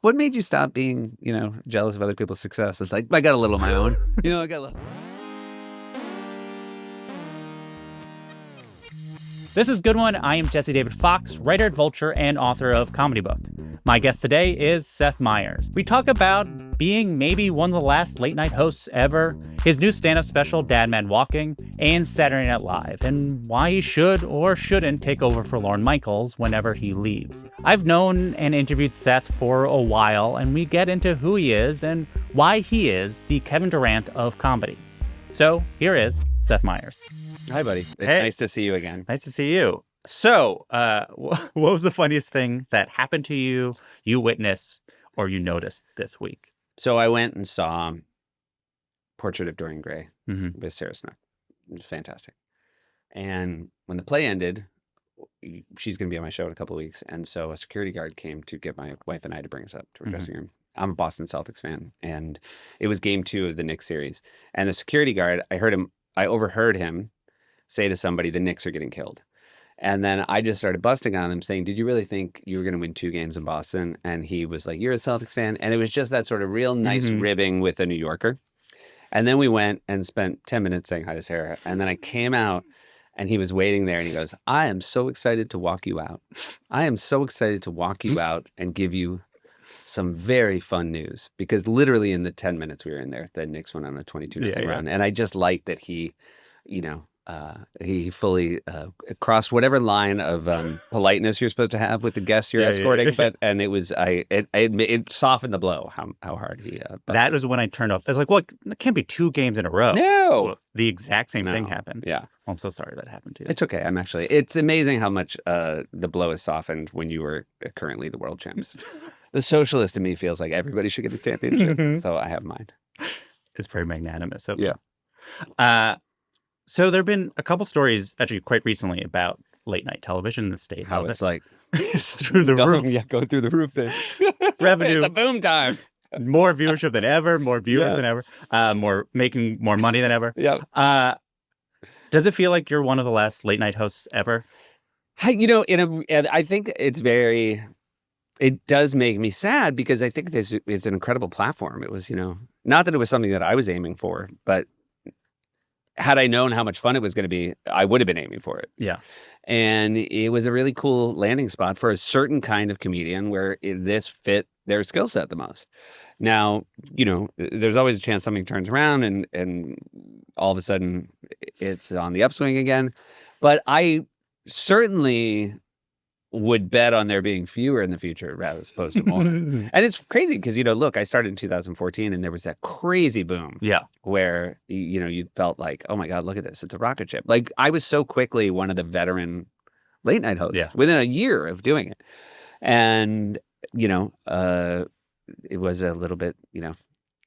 What made you stop being, jealous of other people's success? It's like, I got a little of my own. I got a little. This is Good One. I am Jesse David Fox, writer at Vulture and author of Comedy Book. My guest today is Seth Meyers. We talk about being maybe one of the last late-night hosts ever, his new stand-up special, Dad Man Walking, and Saturday Night Live, and why he should or shouldn't take over for Lorne Michaels whenever he leaves. I've known and interviewed Seth for a while, and we get into who he is and why he is the Kevin Durant of comedy. So here is Seth Meyers. Hi, buddy. It's nice to see you again. Nice to see you. So, what was the funniest thing that happened to you, you witnessed, or you noticed this week? So I went and saw Portrait of Dorian Gray with Sarah Snook. It was fantastic. And when the play ended, she's going to be on my show in a couple of weeks. And so a security guard came to get my wife and I to bring us up to her dressing room. I'm a Boston Celtics fan. And it was game 2 of the Knicks series. And the security guard, I overheard him say to somebody, the Knicks are getting killed. And then I just started busting on him saying, did you really think you were going to win 2 games in Boston? And he was like, you're a Celtics fan. And it was just that sort of real nice ribbing with a New Yorker. And then we went and spent 10 minutes saying hi to Sarah. And then I came out and he was waiting there and he goes, I am so excited to walk you out. I am so excited to walk you out and give you some very fun news. Because literally in the 10 minutes we were in there, the Knicks went on a 22-0 run. And I just liked that he, he fully crossed whatever line of politeness you're supposed to have with the guests you're escorting. And it was, it softened the blow how hard he. That was when I turned off. I was like, well, it can't be 2 games in a row. No, well, the exact same thing happened. Yeah, well, I'm so sorry that happened to you. It's okay. It's amazing how much the blow is softened when you were currently the world champs. The socialist in me feels like everybody should get the championship, so I have mine. It's very magnanimous. So there have been a couple stories, actually quite recently, about late night television in the state. How it's like it's through the roof. Yeah, going through the roof then. Revenue. It's a boom time. More viewership than ever, more viewers than ever, making more money than ever. Yeah. Does it feel like you're one of the last late night hosts ever? I think it does make me sad because I think it's an incredible platform. It was, not that it was something that I was aiming for, but had I known how much fun it was going to be, I would have been aiming for it. Yeah. And it was a really cool landing spot for a certain kind of comedian where this fit their skill set the most. Now, there's always a chance something turns around and all of a sudden it's on the upswing again. But I certainly would bet on there being fewer in the future rather as opposed to more. And it's crazy because, look, I started in 2014 and there was that crazy boom. Yeah. Where, you felt like, oh my God, look at this. It's a rocket ship. Like I was so quickly one of the veteran late night hosts within a year of doing it. And, it was a little bit,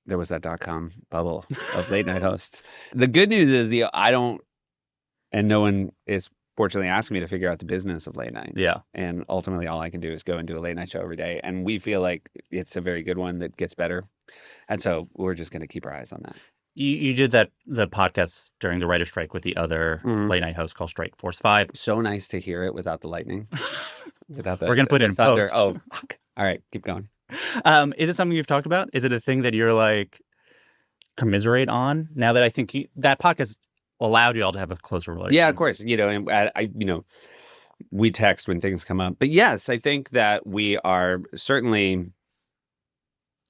there was that .com bubble of late night hosts. The good news is no one is fortunately asking me to figure out the business of late night. Yeah. And ultimately all I can do is go and do a late night show every day. And we feel like it's a very good one that gets better. And so we're just going to keep our eyes on that. You did the podcast during the writer's strike with the other late night host called Strike Force 5. So nice to hear it without the lightning. We're going to put it in thunder. post. Oh, fuck. All right, keep going. Is it something you've talked about? Is it a thing that you're like commiserate on now that I think that podcast allowed you all to have a closer relationship? Yeah, of course. And I we text when things come up. But yes, I think that we are certainly,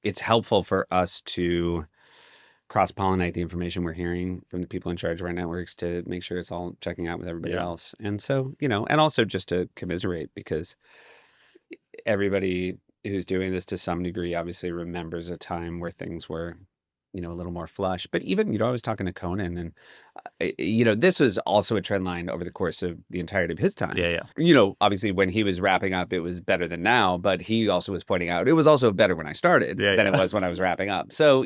it's helpful for us to cross-pollinate the information we're hearing from the people in charge of our networks to make sure it's all checking out with everybody else. And so, and also just to commiserate because everybody who's doing this to some degree obviously remembers a time where things were a little more flush. But even, I was talking to Conan and, this was also a trend line over the course of the entirety of his time. Yeah. Obviously when he was wrapping up, it was better than now, but he also was pointing out it was also better when I started than it was when I was wrapping up. So,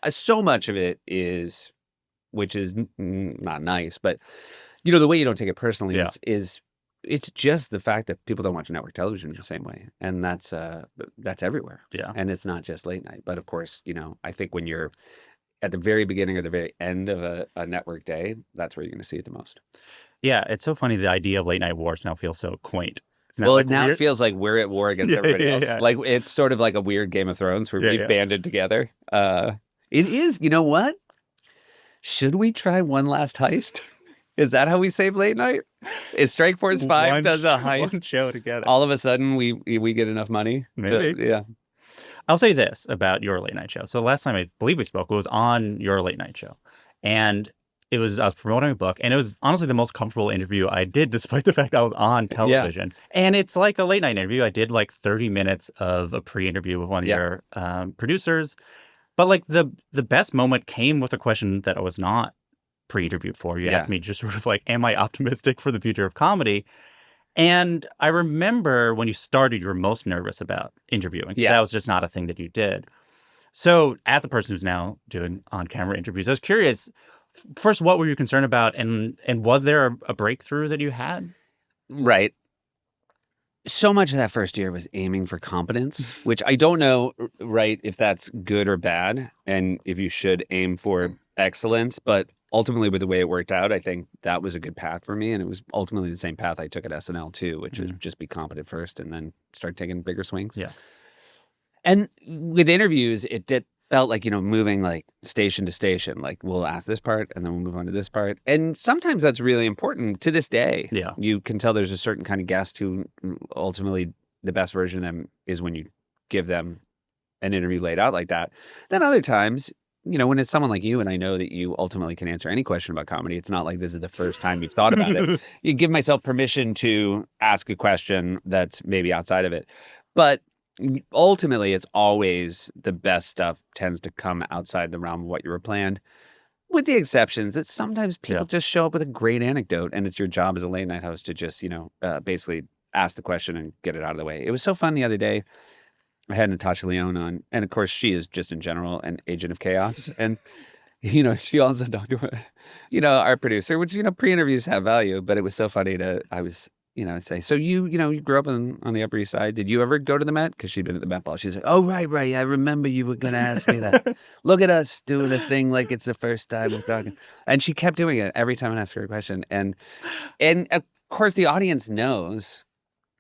so much of it is, which is not nice, but, the way you don't take it personally is it's just the fact that people don't watch network television in the same way. And that's everywhere. Yeah. And it's not just late night. But of course, I think when you're at the very beginning or the very end of a network day, that's where you're going to see it the most. Yeah. It's so funny. The idea of late night wars now feels so quaint. Well, now it feels like we're at war against everybody else. Yeah. Like it's sort of like a weird Game of Thrones where we've banded together. It is. You know what? Should we try one last heist? Is that how we save late night? Is Strike Force 5 does a heist? One show together. All of a sudden, we get enough money? Maybe. Yeah. I'll say this about your late night show. So the last time I believe we spoke was on your late night show. And I was promoting a book, and it was honestly the most comfortable interview I did, despite the fact I was on television. Yeah. And it's like a late night interview. I did like 30 minutes of a pre-interview with one of your producers. But like the best moment came with a question that I was not pre-interviewed for. You asked me just sort of like, am I optimistic for the future of comedy? And I remember when you started, you were most nervous about interviewing. Yeah. That was just not a thing that you did. So as a person who's now doing on-camera interviews, I was curious, first, what were you concerned about? And was there a breakthrough that you had? Right. So much of that first year was aiming for competence, which I don't know, right, if that's good or bad, and if you should aim for excellence. But ultimately, with the way it worked out, I think that was a good path for me. And it was ultimately the same path I took at SNL, too, which is just be competent first and then start taking bigger swings. Yeah. And with interviews, it felt like, moving like station to station. Like we'll ask this part and then we'll move on to this part. And sometimes that's really important to this day. Yeah. You can tell there's a certain kind of guest who ultimately the best version of them is when you give them an interview laid out like that. Then other times, when it's someone like you and I know that you ultimately can answer any question about comedy, it's not like this is the first time you've thought about it. You give myself permission to ask a question that's maybe outside of it. But ultimately, it's always the best stuff tends to come outside the realm of what you were planned, with the exceptions that sometimes people just show up with a great anecdote, and it's your job as a late night host to just, basically ask the question and get it out of the way. It was so fun the other day. I had Natasha Lyonne on, and of course, she is just in general an agent of chaos. And, she also talked to, our producer, which, pre-interviews have value, but it was so funny say, so you grew up on the Upper East Side. Did you ever go to the Met? Because she'd been at the Met Ball. She's like, oh, right. I remember you were going to ask me that. Look at us doing a thing like it's the first time we're talking. And she kept doing it every time I asked her a question. And of course, the audience knows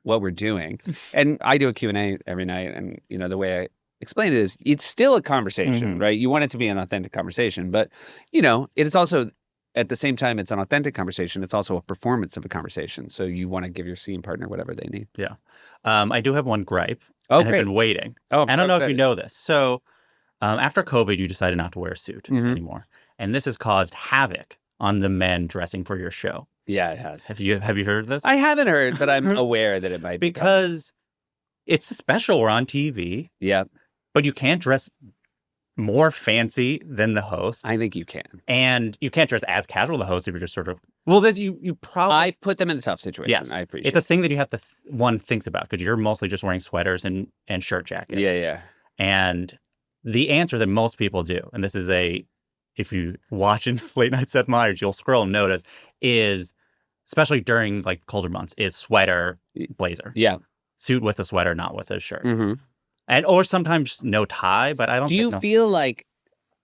what we're doing. And I do a Q&A every night. And, the way I explain it is it's still a conversation, right? You want it to be an authentic conversation. But, it is also... At the same time, it's an authentic conversation. It's also a performance of a conversation. So you want to give your scene partner whatever they need. Yeah. I do have one gripe. Oh, and great. I've been waiting. Oh, I don't know if you know this. So after COVID, you decided not to wear a suit anymore. And this has caused havoc on the men dressing for your show. Yeah, it has. Have you heard this? I haven't heard, but I'm aware that it might be. Because it's a special. We're on TV. Yeah. But you can't dress more fancy than the host. I think you can. And you can't dress as casual as the host if you're just sort of... Well, this you probably... I've put them in a tough situation. Yes. I appreciate it. It's a thing that you have to... one thinks about, because you're mostly just wearing sweaters and shirt jackets. Yeah. And the answer that most people do, and this is if you watch in Late Night Seth Meyers, you'll scroll and notice, is, especially during like colder months, is sweater, blazer. Yeah. Suit with a sweater, not with a shirt. Mm-hmm. Or sometimes no tie, but I don't. Do you feel like?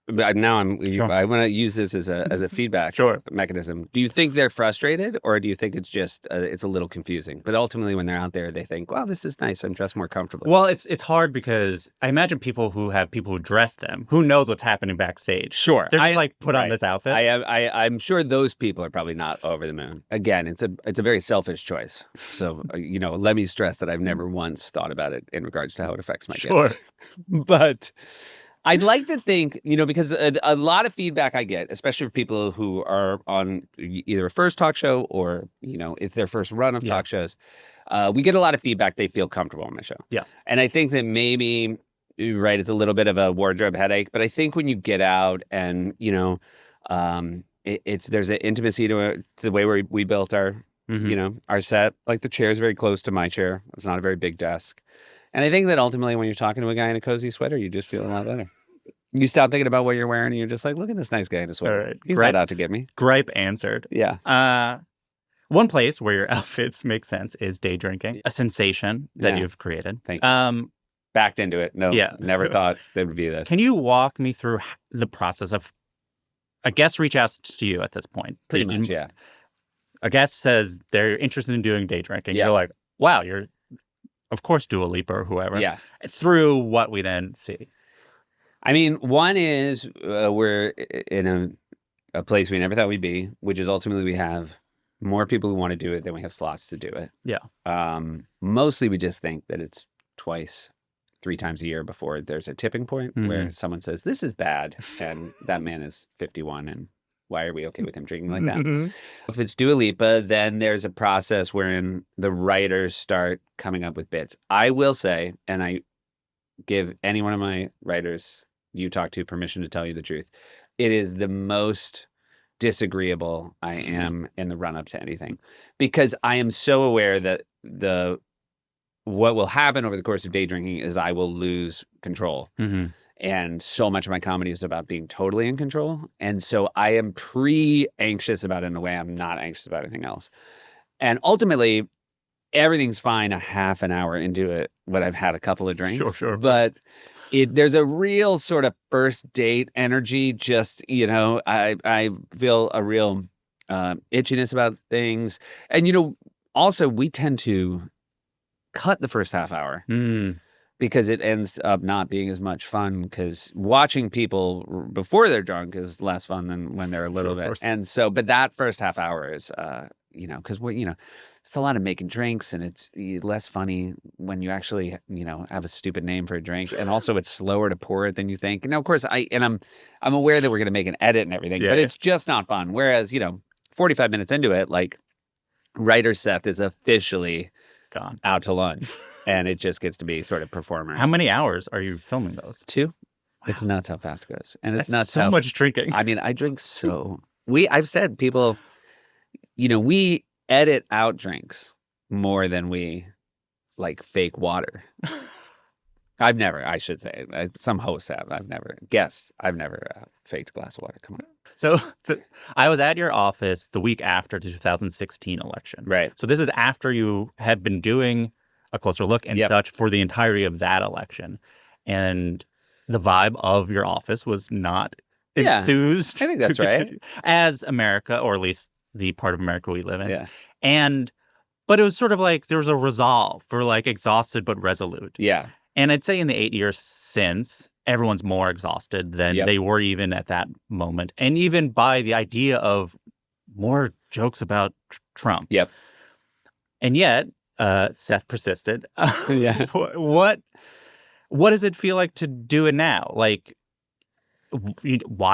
Now Sure. I want to use this as a feedback mechanism. Do you think they're frustrated, or do you think it's just it's a little confusing? But ultimately, when they're out there, they think, "Wow, this is nice. I'm dressed more comfortably." Well, it's hard because I imagine people who dress them, who knows what's happening backstage. Sure, they're just put on this outfit. I'm sure those people are probably not over the moon. Again, it's a very selfish choice. So let me stress that I've never once thought about it in regards to how it affects my guests. But I'd like to think, because a lot of feedback I get, especially for people who are on either a first talk show or, it's their first run of talk shows, we get a lot of feedback they feel comfortable on my show. Yeah. And I think that maybe, right, it's a little bit of a wardrobe headache, but I think when you get out and, there's an intimacy to the way we built our, our set. Like the chair is very close to my chair. It's not a very big desk. And I think that ultimately when you're talking to a guy in a cozy sweater, you just feel a lot better. You stop thinking about what you're wearing and you're just like, look at this nice guy in a sweater. Right. He's not out to get me. Gripe answered. Yeah. One place where your outfits make sense is day drinking, a sensation that you've created. Thank you. Backed into it. No, never thought there would be this. Can you walk me through the process of a guest reach out to you at this point? Pretty much, yeah. A guest says they're interested in doing day drinking. Yeah. You're like, wow, you're, of course, Dua Lipa or whoever. Yeah. Through what we then see. I mean, one is we're in a place we never thought we'd be, which is ultimately we have more people who want to do it than we have slots to do it. Yeah. Mostly we just think that it's twice, 3 times a year before there's a tipping point where someone says, this is bad. And that man is 51 and why are we okay with him drinking like that? If it's Dua Lipa, then there's a process wherein the writers start coming up with bits. I will say, and I give any one of my writers you talk to permission to tell you the truth, it is the most disagreeable I am in the run-up to anything. Because I am so aware that what will happen over the course of day drinking is I will lose control. And so much of my comedy is about being totally in control. And so I am anxious about it in a way I'm not anxious about anything else. And ultimately, everything's fine a half an hour into it when I've had a couple of drinks. Sure. But there's a real sort of first date energy. Just, I feel a real itchiness about things. And, also we tend to cut the first half hour. Because it ends up not being as much fun because watching people before they're drunk is less fun than when they're a little bit. And so, but that first half hour is, because it's a lot of making drinks and it's less funny when you actually, have a stupid name for a drink. And also it's slower to pour it than you think. And of course I'm aware that we're going to make an edit and everything, but it's just not fun. Whereas, 45 minutes into it, like writer Seth is officially gone out to lunch. And it just gets to be sort of performer. How many hours are you filming those? 2. Wow. It's nuts how fast it goes. And it's nuts so much drinking. I mean, I drink so... I've said people, we edit out drinks more than we, fake water. I should say. Some hosts have. I've never faked a glass of water. Come on. So I was at your office the week after the 2016 election. Right. So this is after you had been doing a closer look and such for the entirety of that election. And the vibe of your office was not enthused. I think that's right. As America, or at least the part of America we live in. Yeah. But it was sort of like there was a resolve for exhausted but resolute. Yeah. And I'd say in the 8 years since, everyone's more exhausted than they were even at that moment. And even by the idea of more jokes about Trump. Yep. And yet, Seth persisted. Yeah. What does it feel like to do it now? Why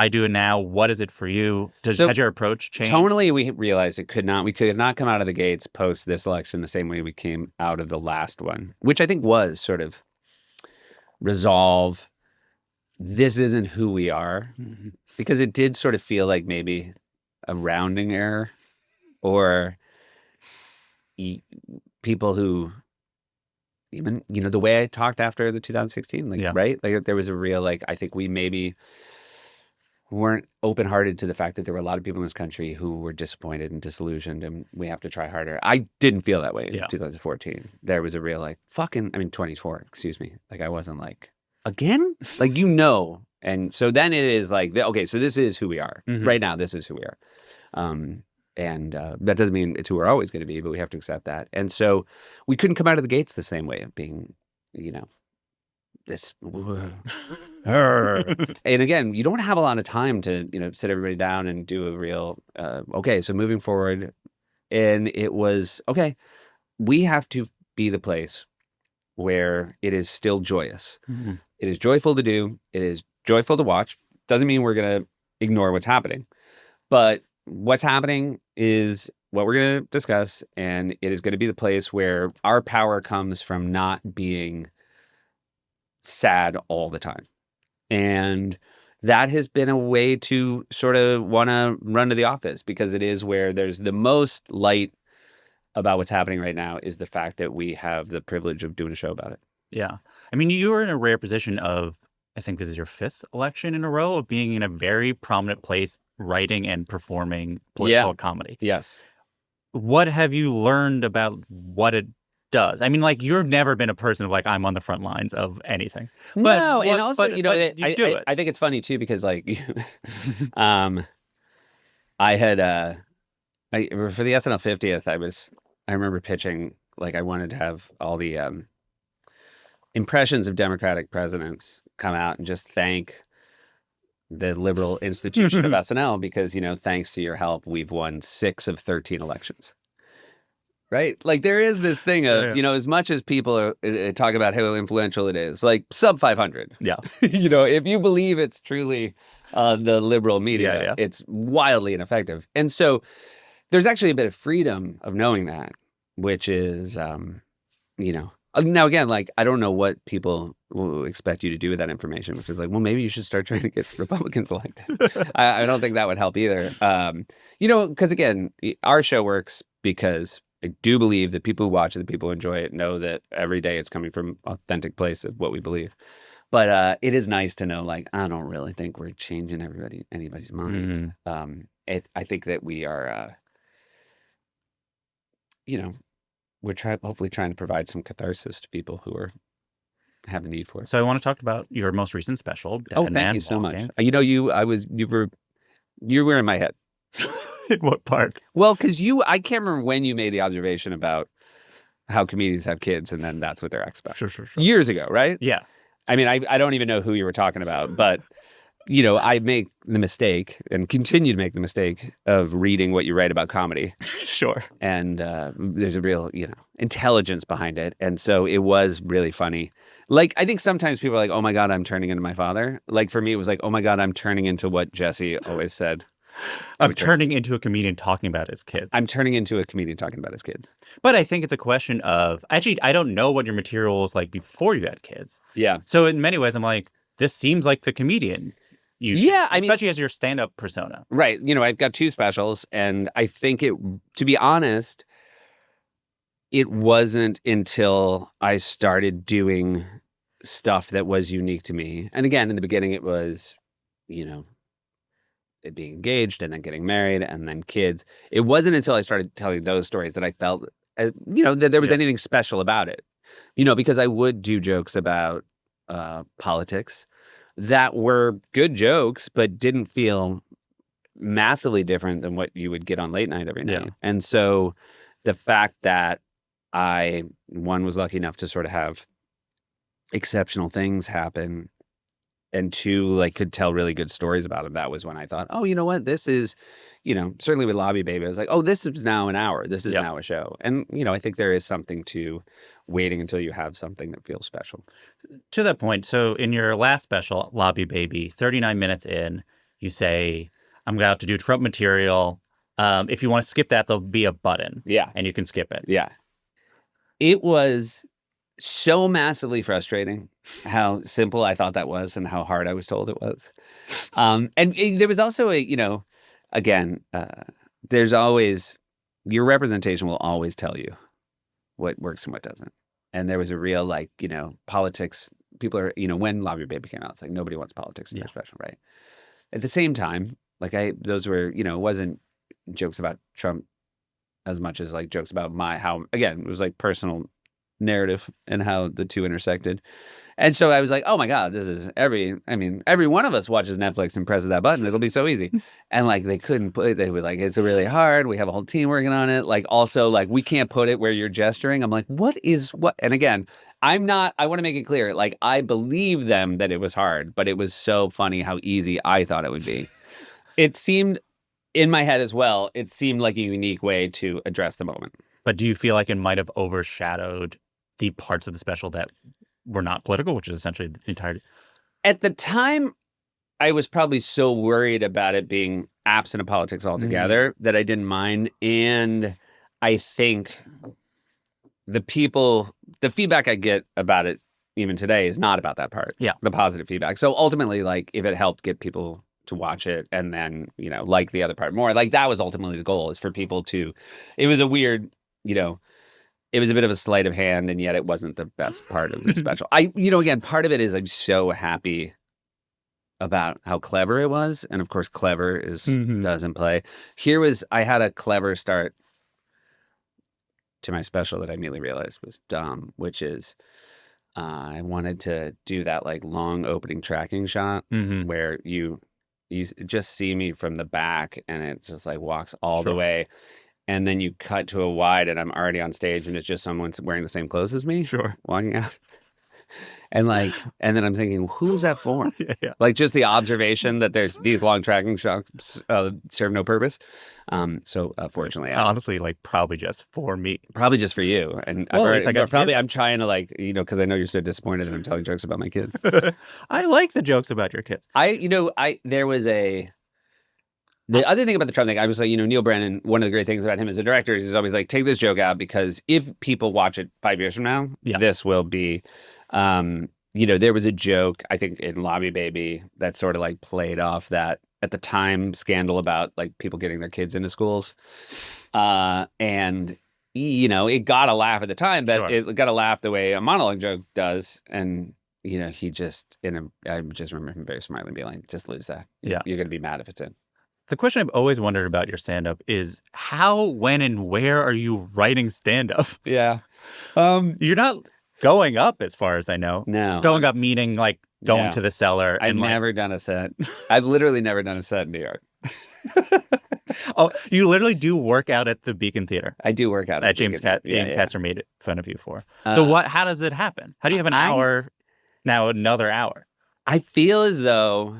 do it now? What is it for you? Has your approach changed? Tonally, we realized we could not come out of the gates post this election the same way we came out of the last one, which I think was sort of resolve. This isn't who we are, because it did sort of feel like maybe a rounding error, or people who even, the way I talked after the 2016, right? There was a real, I think we maybe weren't open-hearted to the fact that there were a lot of people in this country who were disappointed and disillusioned and we have to try harder. I didn't feel that way in 2014. There was a real 24, excuse me. I wasn't again? And so then it is okay, so this is who we are. Right now, this is who we are. And that doesn't mean it's who we're always going to be, but we have to accept that. And so we couldn't come out of the gates the same way of being, this. And again, you don't have a lot of time to, sit everybody down and do a real, okay, so moving forward. And it was, okay, we have to be the place where it is still joyous. It is joyful to do. It is joyful to watch. Doesn't mean we're going to ignore what's happening. But what's happening is what we're going to discuss, and it is going to be the place where our power comes from not being sad all the time. And that has been a way to sort of want to run to the office, because it is where there's the most light about what's happening right now, is the fact that we have the privilege of doing a show about it. Yeah. I mean, you were in a rare position of, I think this is your 5th election in a row, of being in a very prominent place writing and performing political comedy. Yes. What have you learned about what it does? I mean, you've never been a person of I'm on the front lines of anything. No, and also, you do it. I think it's funny too, because I had for the SNL 50th, I remember pitching like I wanted to have all the impressions of Democratic presidents come out and just thank the liberal institution of SNL because, thanks to your help, we've won 6 of 13 elections. Right? Like there is this thing of, as much as people talk about how influential it is, like sub 500. Yeah. If you believe it's truly the liberal media, it's wildly ineffective. And so there's actually a bit of freedom of knowing that, which is, now again, like I don't know what people will expect you to do with that information, which is like, well, maybe you should start trying to get Republicans elected. I don't think that would help either. Because again, our show works because I do believe that people who watch it, the people who enjoy it, know that every day it's coming from an authentic place of what we believe. But it is nice to know, like, I don't really think we're changing anybody's mind. I think that we are, we're hopefully trying to provide some catharsis to people who have a need for it. So I want to talk about your most recent special. Thank you so much. You were in my head. In what part? Well, because I can't remember when you made the observation about how comedians have kids and then that's what they're acts about. Sure. Years ago, right? Yeah. I mean, I don't even know who you were talking about, but, I make the mistake and continue to make the mistake of reading what you write about comedy. Sure. And there's a real, intelligence behind it. And so it was really funny. Like, I think sometimes people are like, oh my God, I'm turning into my father. Like for me, it was like, oh my God, I'm turning into what Jesse always said. I'm turning into a comedian talking about his kids. I'm turning into a comedian talking about his kids. But I think it's a question of, actually, I don't know what your material was like before you had kids. Yeah. So in many ways, I'm like, this seems like the comedian. Especially as your stand-up persona. Right. I've got 2 specials, and I think to be honest, it wasn't until I started doing stuff that was unique to me. And again, in the beginning, it was, it being engaged and then getting married and then kids. It wasn't until I started telling those stories that I felt, that there was anything special about it. Because I would do jokes about politics that were good jokes, but didn't feel massively different than what you would get on late night every night. Yeah. And so the fact that I, one, was lucky enough to sort of have exceptional things happen, and 2, like, could tell really good stories about him. That was when I thought, oh, you know what? This is, certainly with Lobby Baby, I was like, oh, this is now an hour. This is now a show. And, I think there is something to waiting until you have something that feels special. To that point, so in your last special, Lobby Baby, 39 minutes in, you say, I'm about to do Trump material. If you want to skip that, there'll be a button. Yeah. And you can skip it. Yeah. It was so massively frustrating how simple I thought that was and how hard I was told it was. And there was also there's always, your representation will always tell you what works and what doesn't. And there was a real, politics, people are, when Lobby Baby came out, it's like nobody wants politics in their special, right? At the same time, those were, it wasn't jokes about Trump as much as like jokes about it was like personal narrative and how the 2 intersected. And so I was like, oh my God, this is every one of us watches Netflix and presses that button. It'll be so easy. And they couldn't put it. They were like, it's really hard. We have a whole team working on it. Also, we can't put it where you're gesturing. I'm like, what? And again, I want to make it clear. I believe them that it was hard, but it was so funny how easy I thought it would be. It seemed in my head as well. It seemed like a unique way to address the moment. But do you feel like it might have overshadowed the parts of the special that were not political, which is essentially the entirety? At the time, I was probably so worried about it being absent of politics altogether that I didn't mind. And I think the feedback I get about it even today is not about that part. Yeah. The positive feedback. So ultimately, if it helped get people to watch it and then, like the other part more, that was ultimately the goal, is for people to, it was a weird, it was a bit of a sleight of hand, and yet it wasn't the best part of the special. Again, part of it is I'm so happy about how clever it was. And of course, clever doesn't play. I had a clever start to my special that I immediately realized was dumb, which is I wanted to do that long opening tracking shot where you just see me from the back and it just walks all the way. and then you cut to a wide and I'm already on stage and it's just someone wearing the same clothes as me. Sure. Walking out. And then I'm thinking, who's that for? Yeah. Like just the observation that there's these long tracking shots serve no purpose. So fortunately, honestly, like probably just for me. Probably just for you. And I'm trying to because I know you're so disappointed that I'm telling jokes about my kids. I like the jokes about your kids. There was the other thing about the Trump thing, I was like, Neil Brennan, one of the great things about him as a director is he's always like, take this joke out because if people watch it 5 years from now, this will be, there was a joke, I think in Lobby Baby that sort of like played off that at the time scandal about like people getting their kids into schools. And, it got a laugh at the time, but It got a laugh the way a monologue joke does. And, he just, I just remember him very smiling, being like, just lose that. Yeah. You're going to be mad if it's in. The question I've always wondered about your stand-up is how, when, and where are you writing stand-up? Yeah. You're not going up as far as I know. No. Going up meaning like going to the cellar. I've never done a set. I've literally never done a set in New York. Oh, you literally do work out at the Beacon Theater. I do work out at James Katzer made fun of you for. So how does it happen? How do you have an hour, now another hour? I feel as though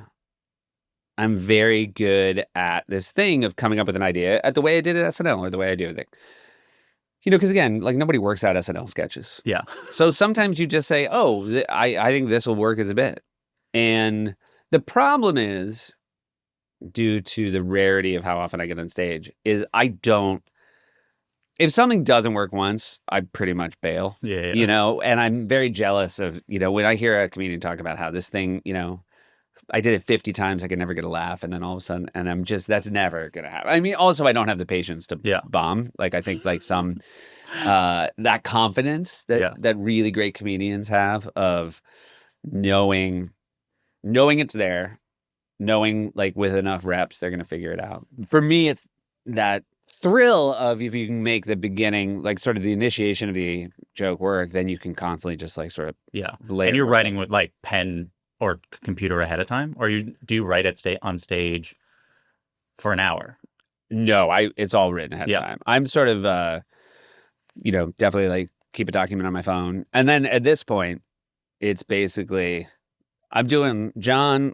I'm very good at this thing of coming up with an idea at the way I did at SNL or the way I do everything. Because again, like nobody works out SNL sketches. Yeah. So sometimes you just say, oh, I think this will work as a bit. And the problem is, due to the rarity of how often I get on stage, is if something doesn't work once, I pretty much bail. Yeah. And I'm very jealous of, when I hear a comedian talk about how this thing, I did it 50 times. I could never get a laugh. And then all of a sudden, and I'm just, that's never going to happen. I mean, also, I don't have the patience to bomb. Like, I think like some, that confidence that really great comedians have of knowing it's there, knowing like with enough reps, they're going to figure it out. For me, it's that thrill of if you can make the beginning, like sort of the initiation of the joke work, then you can constantly just like sort of. Yeah. And you're writing with like pen or computer ahead of time, or do you write it on stage for an hour? No, it's all written ahead of time. I'm sort of, definitely like keep a document on my phone. And then at this point, it's basically, I'm doing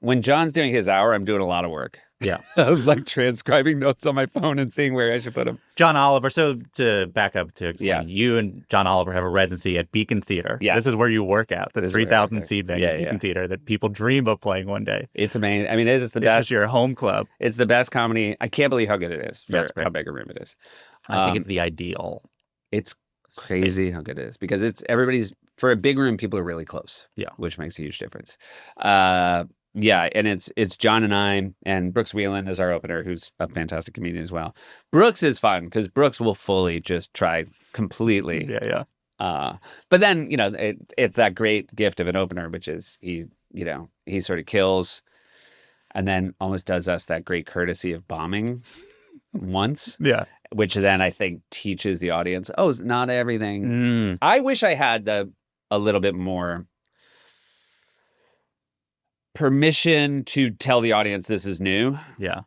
when John's doing his hour, I'm doing a lot of work. Yeah. I was like transcribing notes on my phone and seeing where I should put them. John Oliver. So to back up to explain, you and John Oliver have a residency at Beacon Theater. Yes. This is where you work out, the 3,000 seat venue, Beacon Theater, that people dream of playing one day. It's amazing. I mean, it's the best. It's your home club. It's the best comedy. I can't believe how good it is for how big a room it is. I think it's the ideal. It's crazy how good it is because for a big room, people are really close. Yeah. Which makes a huge difference. Yeah, and it's John and I, and Brooks Wheelan is our opener, who's a fantastic comedian as well. Brooks is fun because Brooks will fully just try completely. Yeah. But then it's that great gift of an opener, which is he sort of kills, and then almost does us that great courtesy of bombing once. Yeah, which then I think teaches the audience, oh, it's not everything. I wish I had a little bit more permission to tell the audience this is new. Yeah.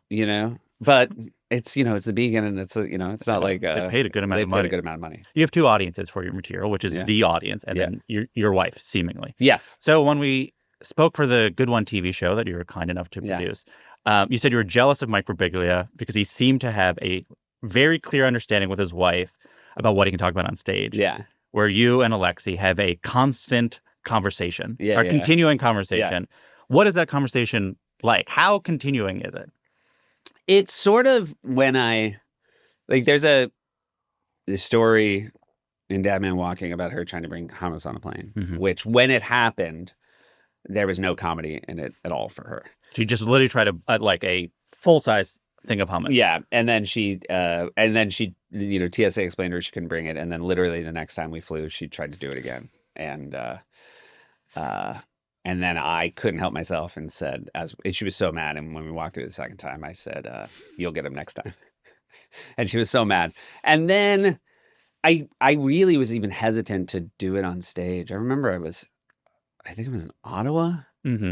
But it's, it's the Beacon and it's, it's not like they paid a good amount of money. They paid a good amount of money. You have two audiences for your material, which is the audience and then your wife, seemingly. Yes. So when we spoke for the Good One TV show that you were kind enough to produce, you said you were jealous of Mike Birbiglia because he seemed to have a very clear understanding with his wife about what he can talk about on stage. Yeah. Where you and Alexi have a constant conversation, continuing conversation. Yeah. What is that conversation like? How continuing is it? It's sort of when there's a story in Dead Man Walking about her trying to bring hummus on a plane, which when it happened, there was no comedy in it at all for her. She just literally tried to like a full-size thing of hummus. Yeah, and then she TSA explained to her she couldn't bring it, and then literally the next time we flew, she tried to do it again, and then I couldn't help myself and said, she was so mad, and when we walked through the second time, I said, "You'll get him next time," and she was so mad, and then I really was even hesitant to do it on stage. I remember I think it was in Ottawa.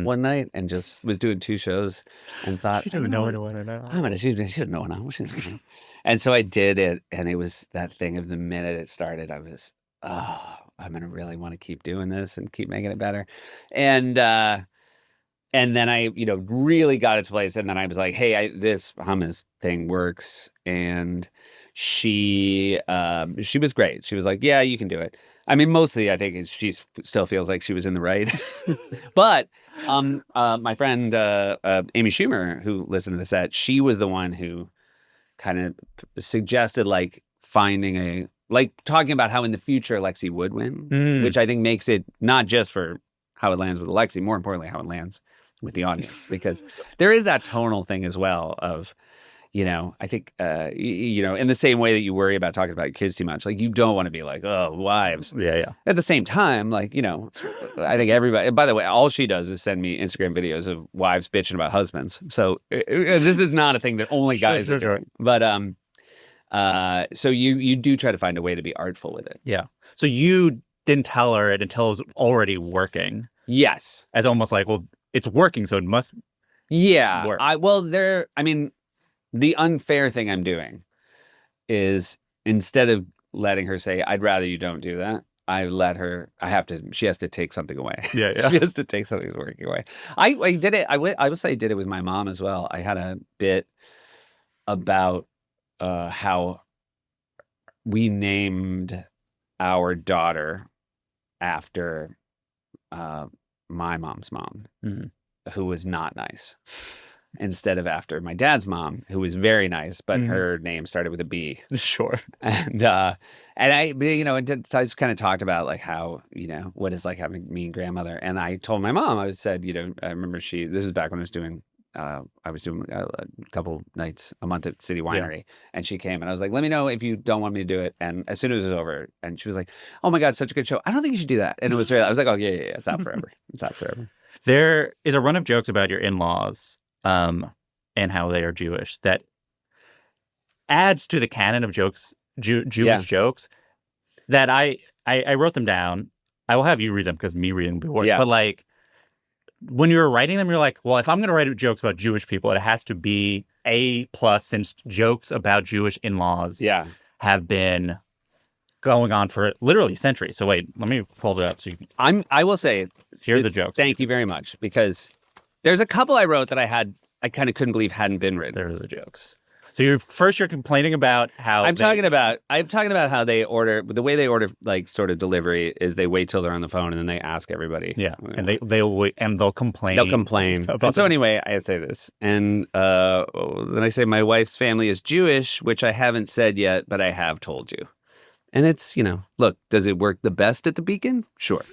one night and just was doing 2 shows and thought, She doesn't know what I want to know. She doesn't know what I want to know. And so I did it, and it was that thing of the minute it started, I was, I'm going to really want to keep doing this and keep making it better. And then I, really got it to place. And then I was like, hey, this hummus thing works. And she was great. She was like, yeah, you can do it. I mean, mostly I think she still feels like she was in the right. But my friend Amy Schumer, who listened to the set, she was the one who kind of suggested talking about how in the future Lexi would win, which I think makes it not just for how it lands with Lexi, more importantly, how it lands with the audience, because there is that tonal thing as well of, I think, in the same way that you worry about talking about your kids too much, like you don't want to be like, oh, wives. Yeah. At the same time, I think everybody, by the way, all she does is send me Instagram videos of wives bitching about husbands. So this is not a thing that only guys are doing. But so you do try to find a way to be artful with it. Yeah. So you didn't tell her it until it was already working. Yes. As almost like, well, it's working, so it must work. The unfair thing I'm doing is instead of letting her say, I'd rather you don't do that, she has to take something away. Yeah. She has to take something that's working away. I did it. I would say I did it with my mom as well. I had a bit about how we named our daughter after my mom's mom, who was not nice, instead of after my dad's mom, who was very nice, but her name started with a B. Sure. And I just kind of talked about like how, what it's like having me and grandmother. And I told my mom, I said, I remember this is back when I was doing a couple nights a month at City Winery, and she came and I was like, let me know if you don't want me to do it. And as soon as it was over, and she was like, oh my God, such a good show. I don't think you should do that. And it was I was like, oh yeah, it's out forever. It's out forever. There is a run of jokes about your in-laws and how they are Jewish that adds to the canon of jokes, Jewish jokes, that I wrote them down. I will have you read them because me reading them before. But like, when you were writing them, you're like, well, if I'm going to write jokes about Jewish people, it has to be A+, since jokes about Jewish in-laws have been going on for literally centuries. So wait, let me fold it up. So I will say, here's the jokes. Thank you very much, because there's a couple I wrote that I kind of couldn't believe hadn't been written. There are the jokes. So you're complaining about how I'm talking about how they order, the way they order, like sort of delivery is they wait till they're on the phone and then they ask everybody. Yeah, and they'll complain. They'll complain. And so anyway, I say this, and then I say my wife's family is Jewish, which I haven't said yet, but I have told you. And it's, look, does it work the best at the Beacon? Sure,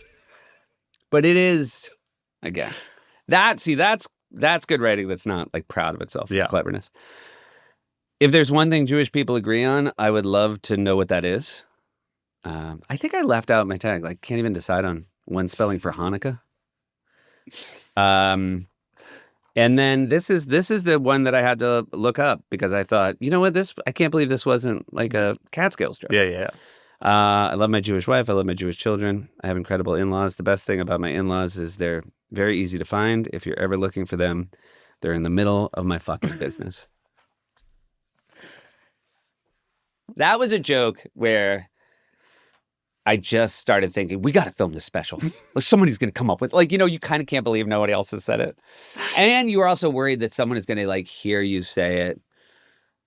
but it is, again, that's good writing. That's not like proud of itself. Yeah, cleverness. If there's one thing Jewish people agree on, I would love to know what that is. I think I left out my tag. Like, can't even decide on one spelling for Hanukkah. And then this is the one that I had to look up because I thought, you know what, I can't believe this wasn't like a Catskills joke. Yeah. I love my Jewish wife. I love my Jewish children. I have incredible in-laws. The best thing about my in-laws is they're very easy to find. If you're ever looking for them, they're in the middle of my fucking business. That was a joke where I just started thinking, we got to film this special. Somebody's going to come up with, you kind of can't believe nobody else has said it. And you were also worried that someone is going to hear you say it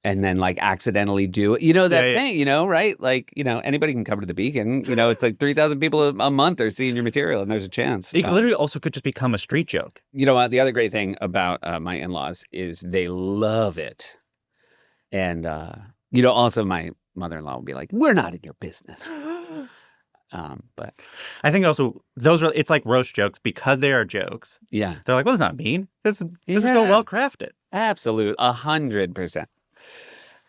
and then accidentally do it. Thing, right? Anybody can come to the Beacon. It's like 3,000 people a month are seeing your material and there's a chance. It literally also could just become a street joke. You know what? The other great thing about my in-laws is they love it. And, also my mother-in-law will be like, we're not in your business. But I think also it's like roast jokes because they are jokes. Yeah. They're like, well, it's not mean. This is so well crafted. Absolute. 100%.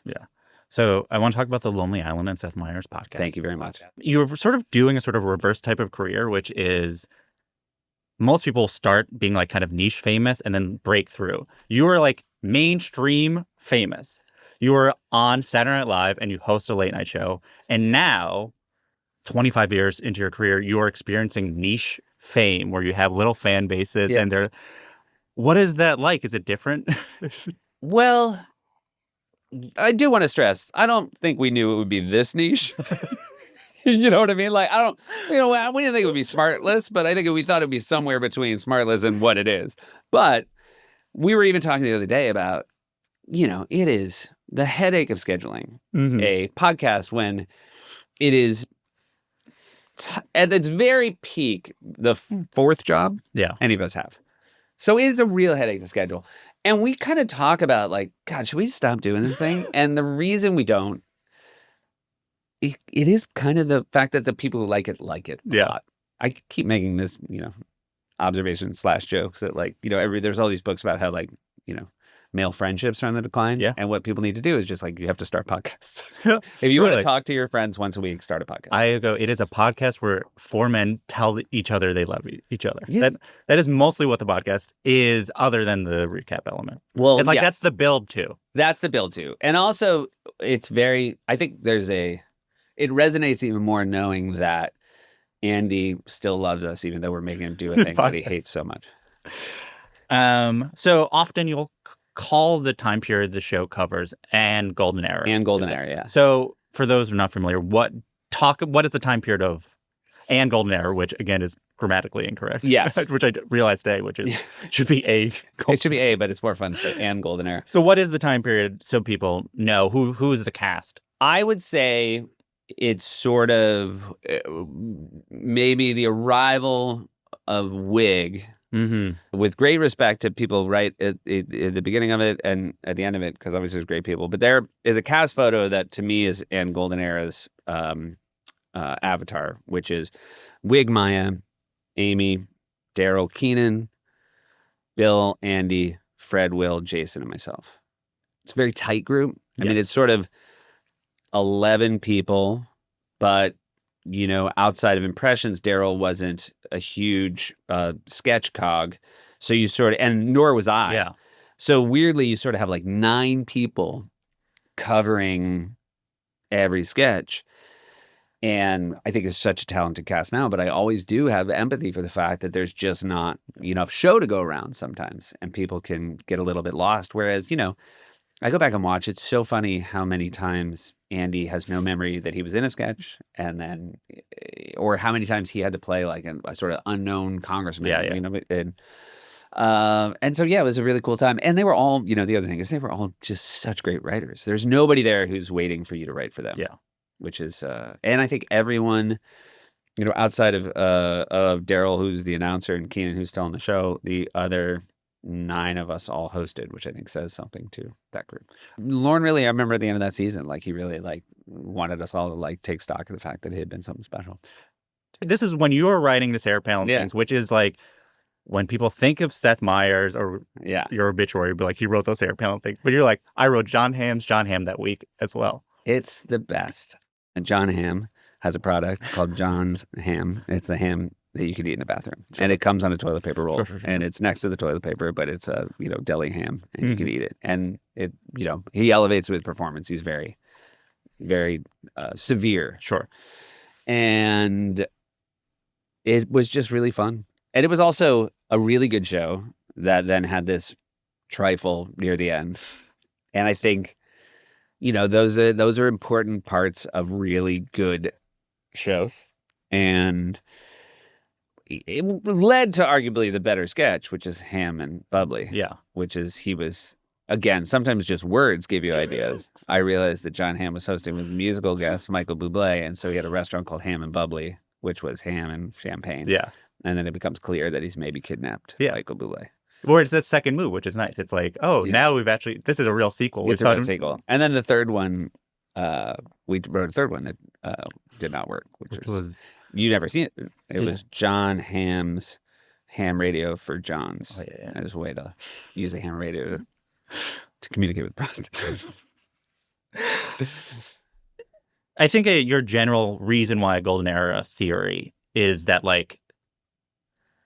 Yeah. So I want to talk about the Lonely Island and Seth Meyers podcast. Thank you very much. You're sort of doing a sort of reverse type of career, which is most people start being kind of niche famous and then break through. You are mainstream famous. You were on Saturday Night Live and you host a late night show. And now, 25 years into your career, you are experiencing niche fame where you have little fan bases Yeah. and they're... What is that like? Is it different? Well, I do want to stress, I don't think we knew it would be this niche. You know what I mean? Like, I don't, we didn't think it would be Smartless, but I think we thought it would be somewhere between Smartless and what it is. But we were even talking the other day about, it is the headache of scheduling a podcast when it is at its very peak, the fourth job any of us have. So it is a real headache to schedule. And we kind of talk about like, God, should we stop doing this thing? And the reason we don't, it is kind of the fact that the people who like it a lot. I keep making this, observation / jokes that like, there's all these books about how like, male friendships are on the decline. Yeah. And what people need to do is just like, you have to start podcasts. If you want to talk to your friends once a week, start a podcast. I go, it is a podcast where 4 men tell each other they love each other. Yeah. That is mostly what the podcast is, other than the recap element. Well, and that's the build too. That's the build too. And also it's I think it resonates even more knowing that Andy still loves us, even though we're making him do a thing that he hates so much. So often you'll call the time period the show covers and golden era. And golden era, yeah. So for those who are not familiar, what is the time period of and golden era, which again is grammatically incorrect. Yes. Which I realized today, should be A. It should be A, but it's more fun to say and golden era. So what is the time period so people know who is the cast? I would say it's sort of maybe the arrival of Wig. With great respect to people right at the beginning of it and at the end of it, because obviously there's great people. But there is a cast photo that to me is Ann Golden Era's avatar, which is Wig, Maya, Amy, Daryl, Keenan, Bill, Andy, Fred, Will, Jason, and myself. It's a very tight group. I mean, it's sort of 11 people, but outside of impressions, Daryl wasn't a huge sketch cog. So you sort of, and nor was I. Yeah. So weirdly, you sort of have like 9 people covering every sketch. And I think it's such a talented cast now, but I always do have empathy for the fact that there's just not enough show to go around sometimes. And people can get a little bit lost. Whereas, I go back and watch. It's so funny how many times Andy has no memory that he was in a sketch, and then, or how many times he had to play like a sort of unknown congressman. And so it was a really cool time. And they were all, the other thing is they were all just such great writers. There's nobody there who's waiting for you to write for them. Yeah, which is, and I think everyone, outside of Daryl, who's the announcer, and Keenan, who's still on the show, the other 9 of us all hosted, which I think says something to that group. Lorne really, I remember at the end of that season, like he really like wanted us all to like take stock of the fact that he had been something special. This is when you were writing this airplane things, which is like when people think of Seth Meyers or your obituary, you'd be like, he wrote those airplane things. But you're like, I wrote John Hamm's John Hamm that week as well. It's the best. And John Hamm has a product called John's Ham. It's the ham that you could eat in the bathroom. Sure. And it comes on a toilet paper roll. Sure. And it's next to the toilet paper, but it's a, deli ham, and you can eat it. And it, he elevates with performance. He's very, very severe. Sure. And it was just really fun. And it was also a really good show that then had this trifle near the end. And I think, those are important parts of really good shows. And it led to arguably the better sketch, which is Ham and Bubbly. Yeah. Which is, he was, again, sometimes just words give you ideas. I realized that John Hamm was hosting with musical guest Michael Bublé, and so he had a restaurant called Ham and Bubbly, which was ham and champagne. Yeah. And then it becomes clear that he's maybe kidnapped Michael Bublé. Or it's the second move, which is nice. It's like, now we've actually, this is a real sequel. It's a real sequel. And then the third one, we wrote a third one that did not work, which was you never seen it. It was John Hamm's ham radio for John's. As a way to use a ham radio to communicate with prostitutes. I think your general reason why a golden era theory is that like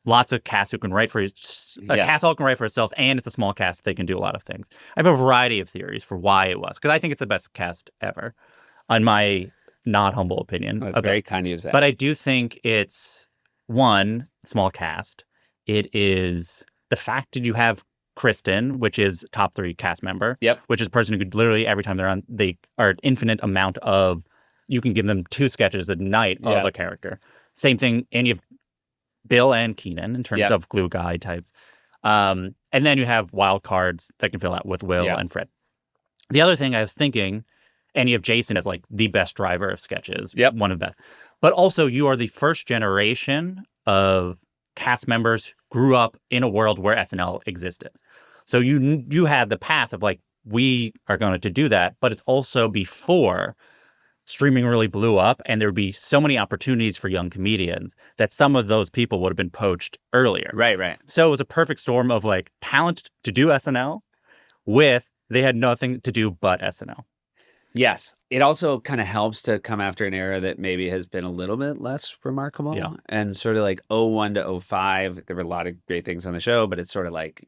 lots of casts who can write for cast all can write for itself, and it's a small cast, they can do a lot of things. I have a variety of theories for why it was, because I think it's the best cast ever, on my not humble opinion. That's very kind of you to say. But I do think it's, one, small cast. It is the fact that you have Kristen, which is top 3 cast member. Yep. Which is a person who could literally, every time they're on, they are an infinite amount of, you can give them 2 sketches a night of a character. Same thing, and you have Bill and Keenan in terms of glue guy types. And then you have wild cards that can fill out with Will and Fred. The other thing I was thinking, and you have Jason as like the best driver of sketches. Yep. One of the best. But also you are the first generation of cast members grew up in a world where SNL existed. So you had the path of like, we are going to do that, but it's also before streaming really blew up, and there would be so many opportunities for young comedians that some of those people would have been poached earlier. Right. So it was a perfect storm of like talent to do SNL with they had nothing to do but SNL. Yes. It also kind of helps to come after an era that maybe has been a little bit less remarkable. Yeah. And sort of like 01 to 05, there were a lot of great things on the show, but it's sort of like,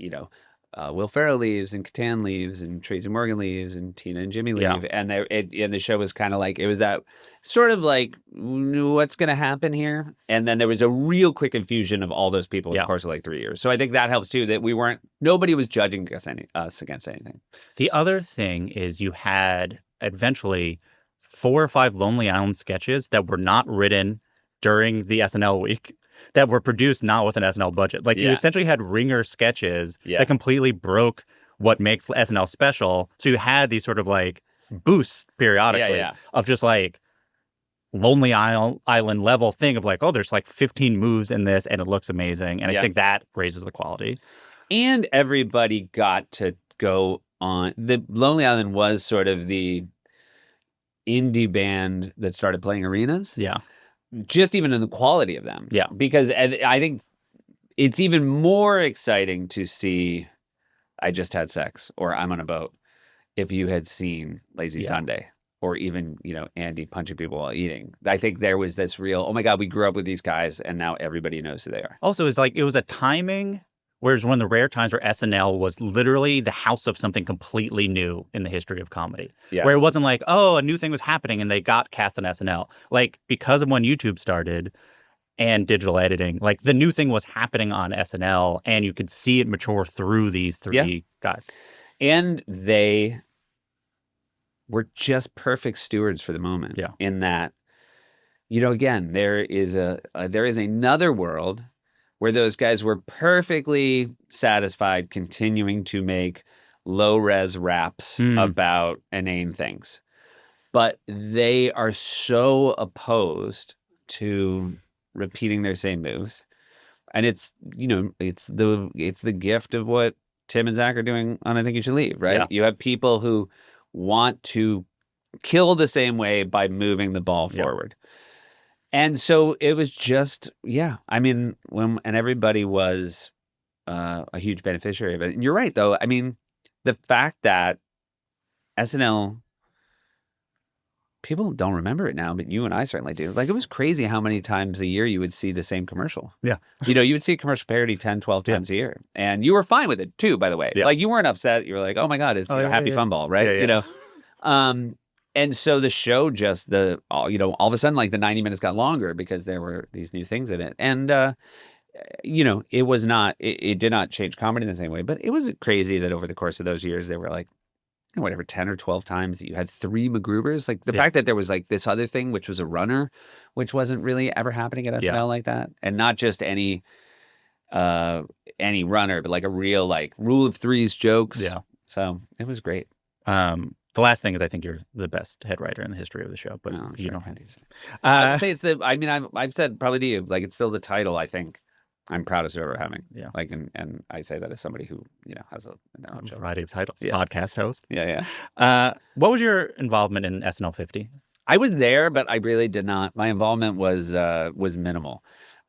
Will Ferrell leaves and Catan leaves and Tracy Morgan leaves and Tina and Jimmy leave. Yeah. And the show was kind of like, it was that sort of like, what's going to happen here? And then there was a real quick infusion of all those people in the course of like 3 years. So I think that helps too, that nobody was judging us against anything. The other thing is you had eventually 4 or 5 Lonely Island sketches that were not written during the SNL week, that were produced not with an SNL budget. Like you essentially had ringer sketches that completely broke what makes SNL special. So you had these sort of like boosts periodically of just like Lonely Island level thing of like, oh, there's like 15 moves in this and it looks amazing. And I think that raises the quality. And everybody got to go on. The Lonely Island was sort of the indie band that started playing arenas. Yeah. Just even in the quality of them. Yeah. Because I think it's even more exciting to see I Just Had Sex or I'm on a Boat if you had seen Lazy Sunday or even, Andy punching people while eating. I think there was this real, oh my God, we grew up with these guys and now everybody knows who they are. Also, it's like it was a timing where it's one of the rare times where SNL was literally the house of something completely new in the history of comedy. Yes. Where it wasn't like, oh, a new thing was happening and they got cast on SNL. Like, because of when YouTube started and digital editing, like the new thing was happening on SNL and you could see it mature through these 3 guys. And they were just perfect stewards for the moment. Yeah. In that, again, there is another world where those guys were perfectly satisfied continuing to make low-res raps about inane things. But they are so opposed to repeating their same moves. And it's the gift of what Tim and Zach are doing on I Think You Should Leave, right? Yeah. You have people who want to kill the same way by moving the ball forward. And so it was just, and everybody was a huge beneficiary of it. And you're right, though. I mean, the fact that SNL, people don't remember it now, but you and I certainly do. Like, it was crazy how many times a year you would see the same commercial. Yeah. You would see a commercial parody 10, 12 times a year. And you were fine with it, too, by the way. Yeah. Like, you weren't upset. You were like, oh, my God, it's Happy Fun Ball, right? Yeah. And so the show just all of a sudden, like the 90 minutes got longer because there were these new things in it. And, it was not, it did not change comedy in the same way, but it was crazy that over the course of those years, there were like, 10 or 12 times that you had 3 MacGruber's. Like the fact that there was like this other thing, which was a runner, which wasn't really ever happening at SNL like that. And not just any runner, but like a real like rule of threes jokes. Yeah. So it was great. The last thing is I think you're the best head writer in the history of the show, but you don't have to say. I'd say it's I've said probably to you, like it's still the title I think I'm proudest of ever having. Yeah. Like, and I say that as somebody who, has a variety of titles, podcast host. Yeah. What was your involvement in SNL 50? I was there, but I really did not. My involvement was minimal.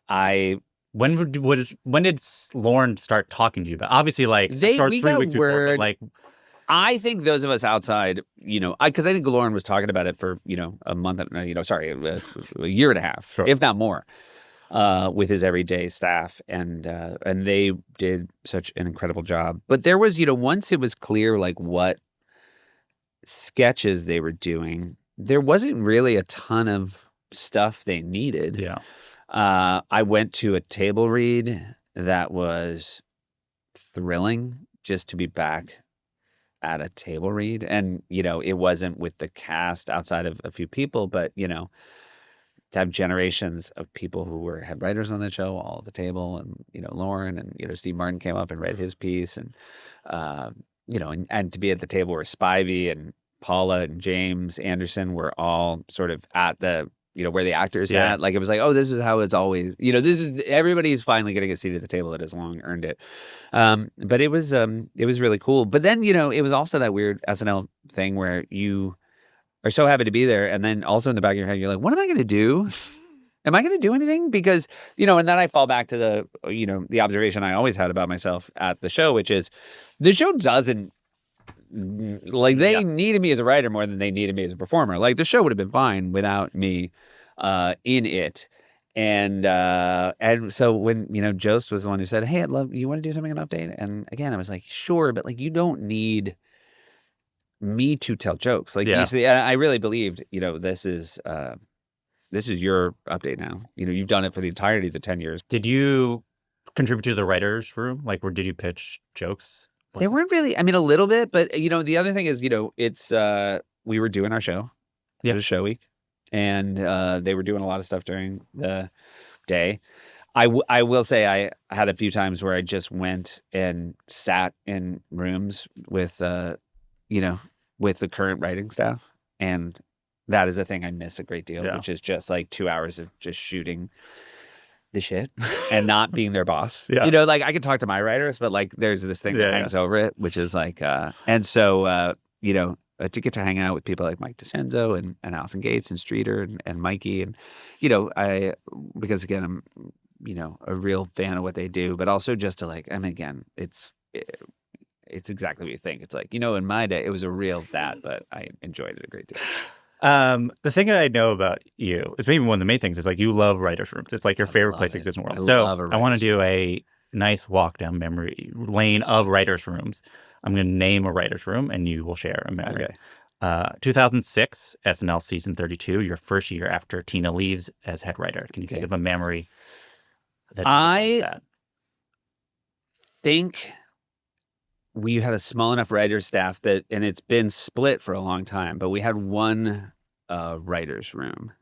When did Lorne start talking to you about? Obviously, like we 3 got weeks word. Before, but like. I think those of us outside, because I think Lorne was talking about it for, a month, a year and a half, if not more, with his everyday staff. And they did such an incredible job. But there was, once it was clear, like what sketches they were doing, there wasn't really a ton of stuff they needed. Yeah. I went to a table read that was thrilling just to be back at a table read. And, it wasn't with the cast outside of a few people, but, to have generations of people who were head writers on the show all at the table, and Lorne and Steve Martin came up and read his piece, and and to be at the table where Spivey and Paula and James Anderson were all sort of at the where the actors at, like it was like, oh, this is how it's always, this is, everybody's finally getting a seat at the table that has long earned it. But it was really cool. But then it was also that weird SNL thing where you are so happy to be there, and then also in the back of your head, you're like, what am I going to do? Am I going to do anything? Because, and then I fall back to the observation I always had about myself at the show, which is the show doesn't, like, they needed me as a writer more than they needed me as a performer. Like, the show would have been fine without me in it. And so when, Jost was the one who said, hey, you want to do something an update? And again, I was like, sure, but like, you don't need me to tell jokes. Like, you see, I really believed, this is your update now. You've done it for the entirety of the 10 years. Did you contribute to the writer's room? Like, where did you pitch jokes? They weren't really, a little bit, but the other thing is, it's, we were doing our show. It was show week, and they were doing a lot of stuff during the day. I will say I had a few times where I just went and sat in rooms with, with the current writing staff. And that is a thing I miss a great deal, which is just like 2 hours of just shooting the shit and not being their boss. Like, I could talk to my writers, but like there's this thing that hangs over it, which is like, and so, to get to hang out with people like Mike DiCenzo and Allison Gates and Streeter and Mikey, and, because again, I'm, a real fan of what they do, but also just to like, again, it's exactly what you think. It's like, in my day, it was a real that, but I enjoyed it a great deal. The thing that I know about you is maybe one of the main things is like you love writers' rooms. It's like your favorite place that exists in the world. So I want to do a nice walk down memory lane of writers' rooms. I'm going to name a writer's room, and you will share a memory. Okay. 2006, SNL season 32, your first year after Tina leaves as head writer. Can you think of a memory that I think we had a small enough writer's staff that, and it's been split for a long time, but we had one writer's room.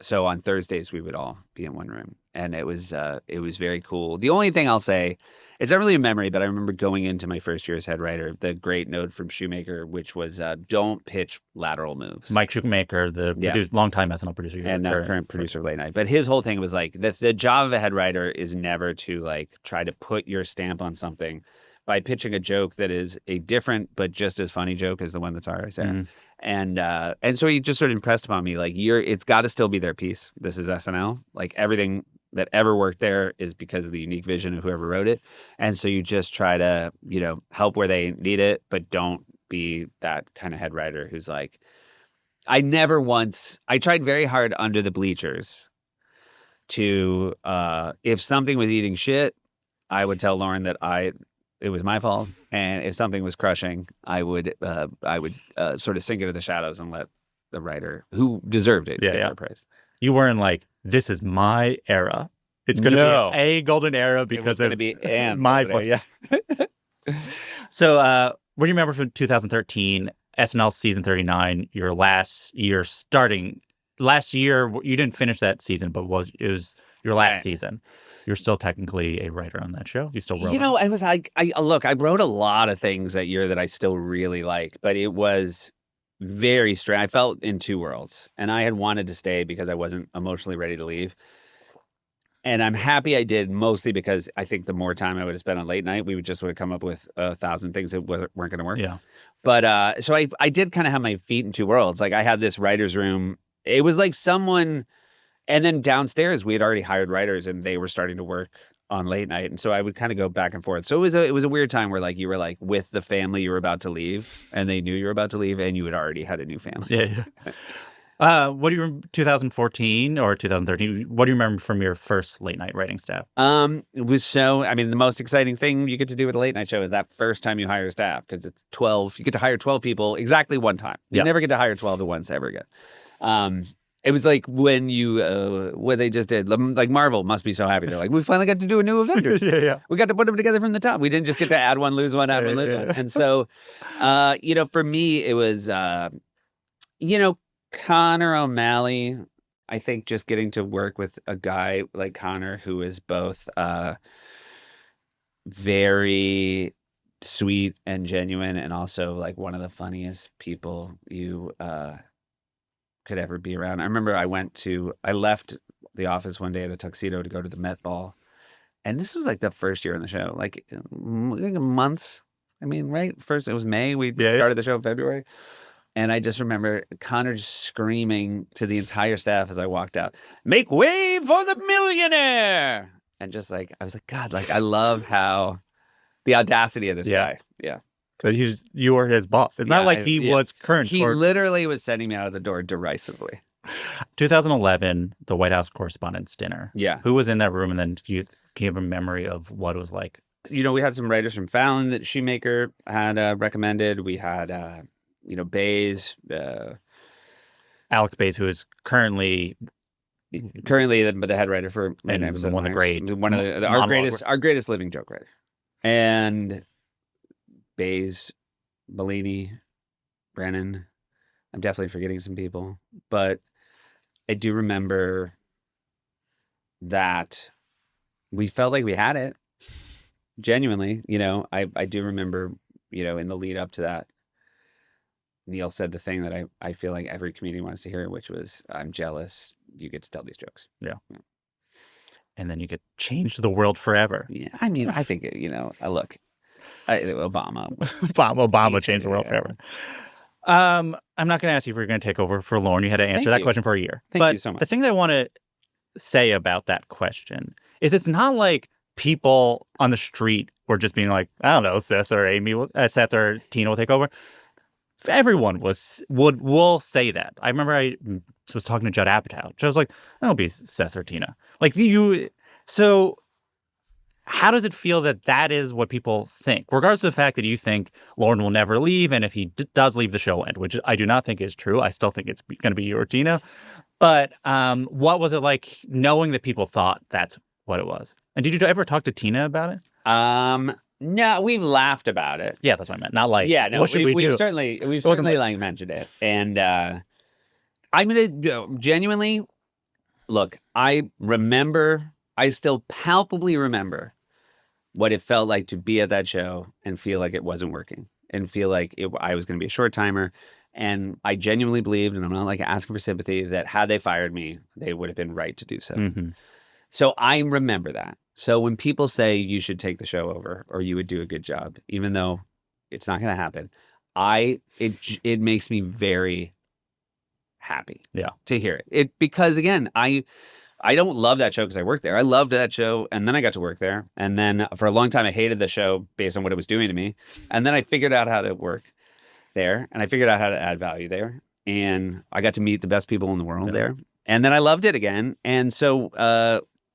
So on Thursdays, we would all be in one room, and it was very cool. The only thing I'll say, it's not really a memory, but I remember going into my first year as head writer, the great note from Shoemaker, which was don't pitch lateral moves. Mike Shoemaker, the longtime SNL producer. And current producer of Late Night. But his whole thing was like, the job of a head writer is never to like try to put your stamp on something by pitching a joke that is a different but just as funny joke as the one that's already there. And so he just sort of impressed upon me, like, it's got to still be their piece. This is SNL. Like, everything that ever worked there is because of the unique vision of whoever wrote it. And so you just try to, help where they need it, but don't be that kind of head writer who's like, I tried very hard under the bleachers to, if something was eating shit, I would tell Lorne that it was my fault, and if something was crushing, I would sort of sink into the shadows and let the writer who deserved it get their praise. You weren't like, this is my era. It's going to be a golden era because it's going to be my fault. Yeah. So, what do you remember from 2013 SNL season 39? Your last year starting. Last year, you didn't finish that season, but it was your last season. You're still technically a writer on that show. You still wrote. I was like, I wrote a lot of things that year that I still really like, but it was very strange. I felt in two worlds, and I had wanted to stay because I wasn't emotionally ready to leave. And I'm happy I did, mostly because I think the more time I would have spent on Late Night, we would have come up with 1,000 things that weren't going to work. Yeah. But so I did kind of have my feet in two worlds. Like, I had this writer's room. It was like someone. And then downstairs, we had already hired writers, and they were starting to work on Late Night, and so I would kind of go back and forth. So it was a weird time where like you were like with the family you were about to leave, and they knew you were about to leave, and you had already had a new family. What do you remember 2014 or 2013? What do you remember from your first Late Night writing staff? It was the most exciting thing you get to do with a Late Night show is that first time you hire staff, because it's 12. You get to hire 12 people exactly one time. You never get to hire 12 at once ever again. It was like when you, what they just did, like Marvel must be so happy. They're like, we finally got to do a new Avengers. Yeah. We got to put them together from the top. We didn't just get to add one, lose one, add one, lose one. And so, for me, it was, Connor O'Malley, I think just getting to work with a guy like Connor who is both very sweet and genuine and also like one of the funniest people you could ever be around. I remember I left the office one day at a tuxedo to go to the Met Ball. And this was like the first year in the show, like months. I mean, right? First, it was May. We started the show in February. And I just remember Connor just screaming to the entire staff as I walked out, "Make way for the millionaire!" And just like, I was like, God, like, I love how the audacity of this guy. Yeah. Because you were his boss. It's not like he was current. He literally was sending me out of the door derisively. 2011, the White House Correspondents' Dinner. Yeah. Who was in that room? And then can you have a memory of what it was like? We had some writers from Fallon that Shoemaker had recommended. We had, Bays. Alex Bays, who is currently the head writer for one of the great, our greatest living joke writer. And Bays, Bellini, Brennan. I'm definitely forgetting some people, but I do remember that we felt like we had it. Genuinely, I do remember, in the lead up to that, Neil said the thing that I feel like every comedian wants to hear, which was, "I'm jealous. You get to tell these jokes." Yeah. And then you get changed the world forever. Yeah. I mean, I think, look, Obama changed the world forever. I'm not going to ask you if you're going to take over for Lorne. You had to answer that question for a year. Thank you so much. The thing that I want to say about that question is it's not like people on the street were just being like, I don't know, Seth or Tina will take over. Everyone will say that. I remember I was talking to Judd Apatow. Judd was like, "That'll be Seth or Tina." Like so how does it feel that is what people think, regardless of the fact that you think Lorne will never leave, and if he does leave, the show will end, which I do not think is true. I still think it's going to be you or Tina. But what was it like knowing that people thought that's what it was? And did you ever talk to Tina about it? No, we've laughed about it. Yeah, that's what I meant. Not like, what should we do? We've certainly like mentioned it. And I'm going to genuinely, look, I still palpably remember what it felt like to be at that show and feel like it wasn't working and feel like I was going to be a short timer. And I genuinely believed, and I'm not like asking for sympathy, that had they fired me, they would have been right to do so. Mm-hmm. So I remember that. So when people say you should take the show over or you would do a good job, even though it's not going to happen, it makes me very happy to hear it. Because again, I don't love that show because I worked there. I loved that show, and then I got to work there. And then for a long time, I hated the show based on what it was doing to me. And then I figured out how to work there, and I figured out how to add value there. And I got to meet the best people in the world there. And then I loved it again. And so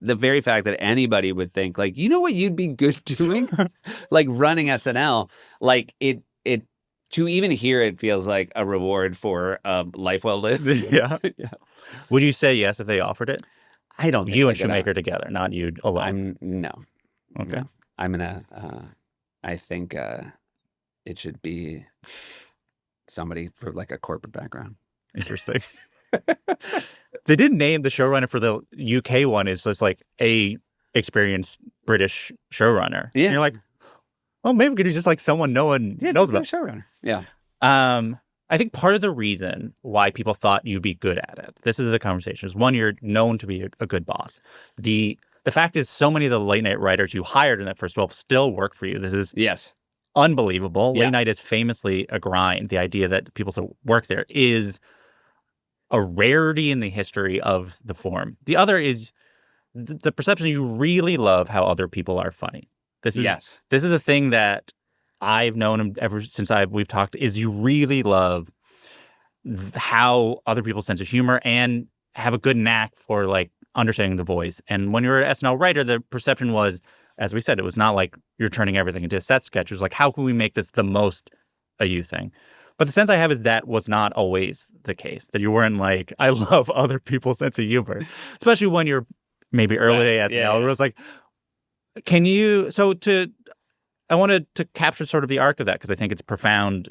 the very fact that anybody would think, like, you know what you'd be good doing? Like running SNL, like it to even hear it feels like a reward for life well lived. Yeah. Would you say yes if they offered it? I don't think you and Shoemaker together, not you alone. No. Okay. No. I'm gonna. I think it should be somebody for like a corporate background. Interesting. They did name the showrunner for the UK one is just like a experienced British showrunner. Yeah. And you're like, well, maybe we could do just like someone no one knows about. Showrunner. Yeah. I think part of the reason why people thought you'd be good at it, this is the conversation, is one, you're known to be a good boss. The fact is so many of the late night writers you hired in that first 12 still work for you. This is unbelievable. Yeah. Late night is famously a grind. The idea that people still work there is a rarity in the history of the form. The other is the perception you really love how other people are funny. This is a thing that I've known ever since we've talked, is you really love how other people's sense of humor and have a good knack for like understanding the voice. And when you're an SNL writer, the perception was, as we said, it was not like you're turning everything into a set sketch. It was like, how can we make this the most a you thing? But the sense I have is that was not always the case. That you weren't like, I love other people's sense of humor, especially when you're maybe early day SNL. It was like, I wanted to capture sort of the arc of that because I think it's profound.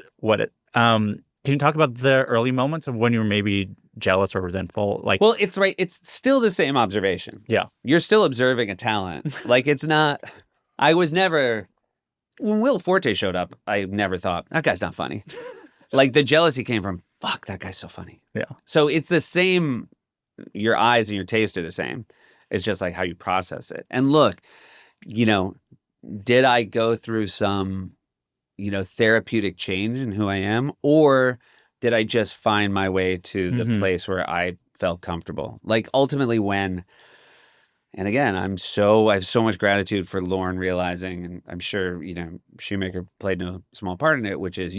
Can you talk about the early moments of when you were maybe jealous or resentful? Like, well, it's right. It's still the same observation. Yeah, you're still observing a talent. Like it's not. I was never. When Will Forte showed up, I never thought that guy's not funny. Like the jealousy came from, fuck, that guy's so funny. Yeah. So it's the same. Your eyes and your taste are the same. It's just like how you process it. And look, did I go through some, therapeutic change in who I am? Or did I just find my way to the place where I felt comfortable? Like ultimately and again, I have so much gratitude for Lorne realizing, and I'm sure, Shoemaker played no small part in it, which is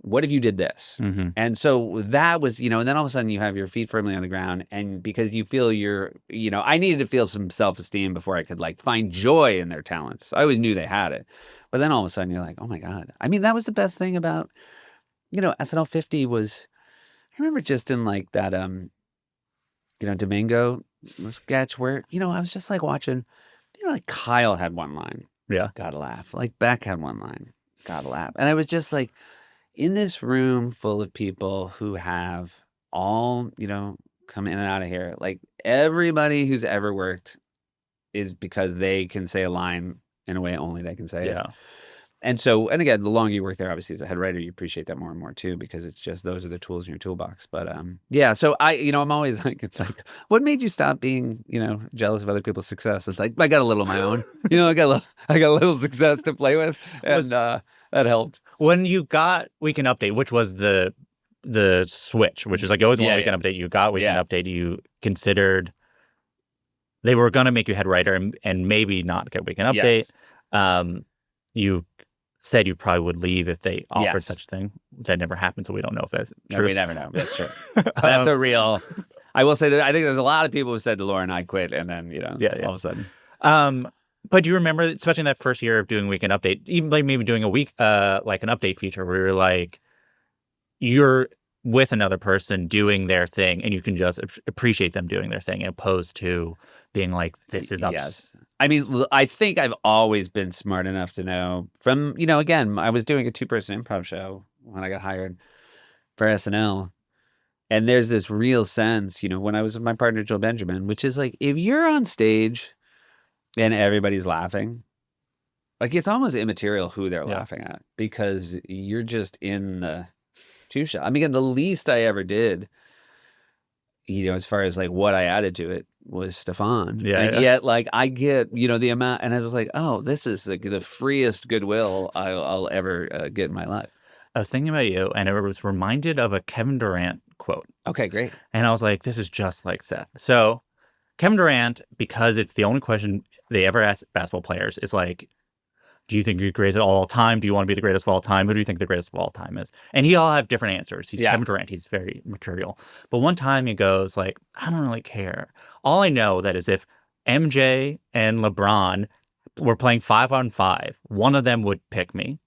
what if you did this? Mm-hmm. And so that was, and then all of a sudden you have your feet firmly on the ground. And because you feel I needed to feel some self-esteem before I could like find joy in their talents. I always knew they had it. But then all of a sudden you're like, oh my God. I mean, that was the best thing about, SNL 50 was, I remember just in like that, Domingo sketch where, I was just like watching, like Kyle had one line. Yeah. Gotta laugh. Like Beck had one line. Gotta laugh. And I was just like, in this room full of people who have all, come in and out of here, like everybody who's ever worked is because they can say a line in a way only they can say it. And so, and again, the longer you work there, obviously as a head writer, you appreciate that more and more too, because it's just, those are the tools in your toolbox. But so I'm always like, it's like, what made you stop being, jealous of other people's success? It's like, I got a little of my own, I got a little success to play with. And that helped. When you got Weekend Update, which was the switch, which is like, you always want Weekend Update, you got Weekend Update, you considered they were going to make you head writer and maybe not get Weekend Update. Yes. You said you probably would leave if they offered such a thing. That never happened, so we don't know if that's true. No, we never know. That's true. That's a real... I will say that I think there's a lot of people who said to Lauren, I quit, and then, all of a sudden. But do you remember, especially in that first year of doing Weekend Update, even like maybe doing a week, like an update feature where you're like, you're with another person doing their thing and you can just appreciate them doing their thing, as opposed to being like, this is up. Yes. I mean, I think I've always been smart enough to know from, again, I was doing a 2-person improv show when I got hired for SNL. And there's this real sense, when I was with my partner, Joel Benjamin, which is like, if you're on stage and everybody's laughing, like it's almost immaterial who they're laughing at, because you're just in the two-shot. I mean, again, the least I ever did, as far as like what I added to it, was Stefan. Yet, like, I get, the amount, and I was like, oh, this is like the freest goodwill I'll ever get in my life. I was thinking about you, and I was reminded of a Kevin Durant quote. Okay, great. And I was like, this is just like Seth. So Kevin Durant, because it's the only question they ever ask basketball players, is like, do you think you're greatest of all time? Do you want to be the greatest of all time? Who do you think the greatest of all time is? And he all have different answers. He's Kevin Durant. He's very mercurial. But one time he goes like, I don't really care. All I know that is if MJ and LeBron were playing 5-on-5, one of them would pick me.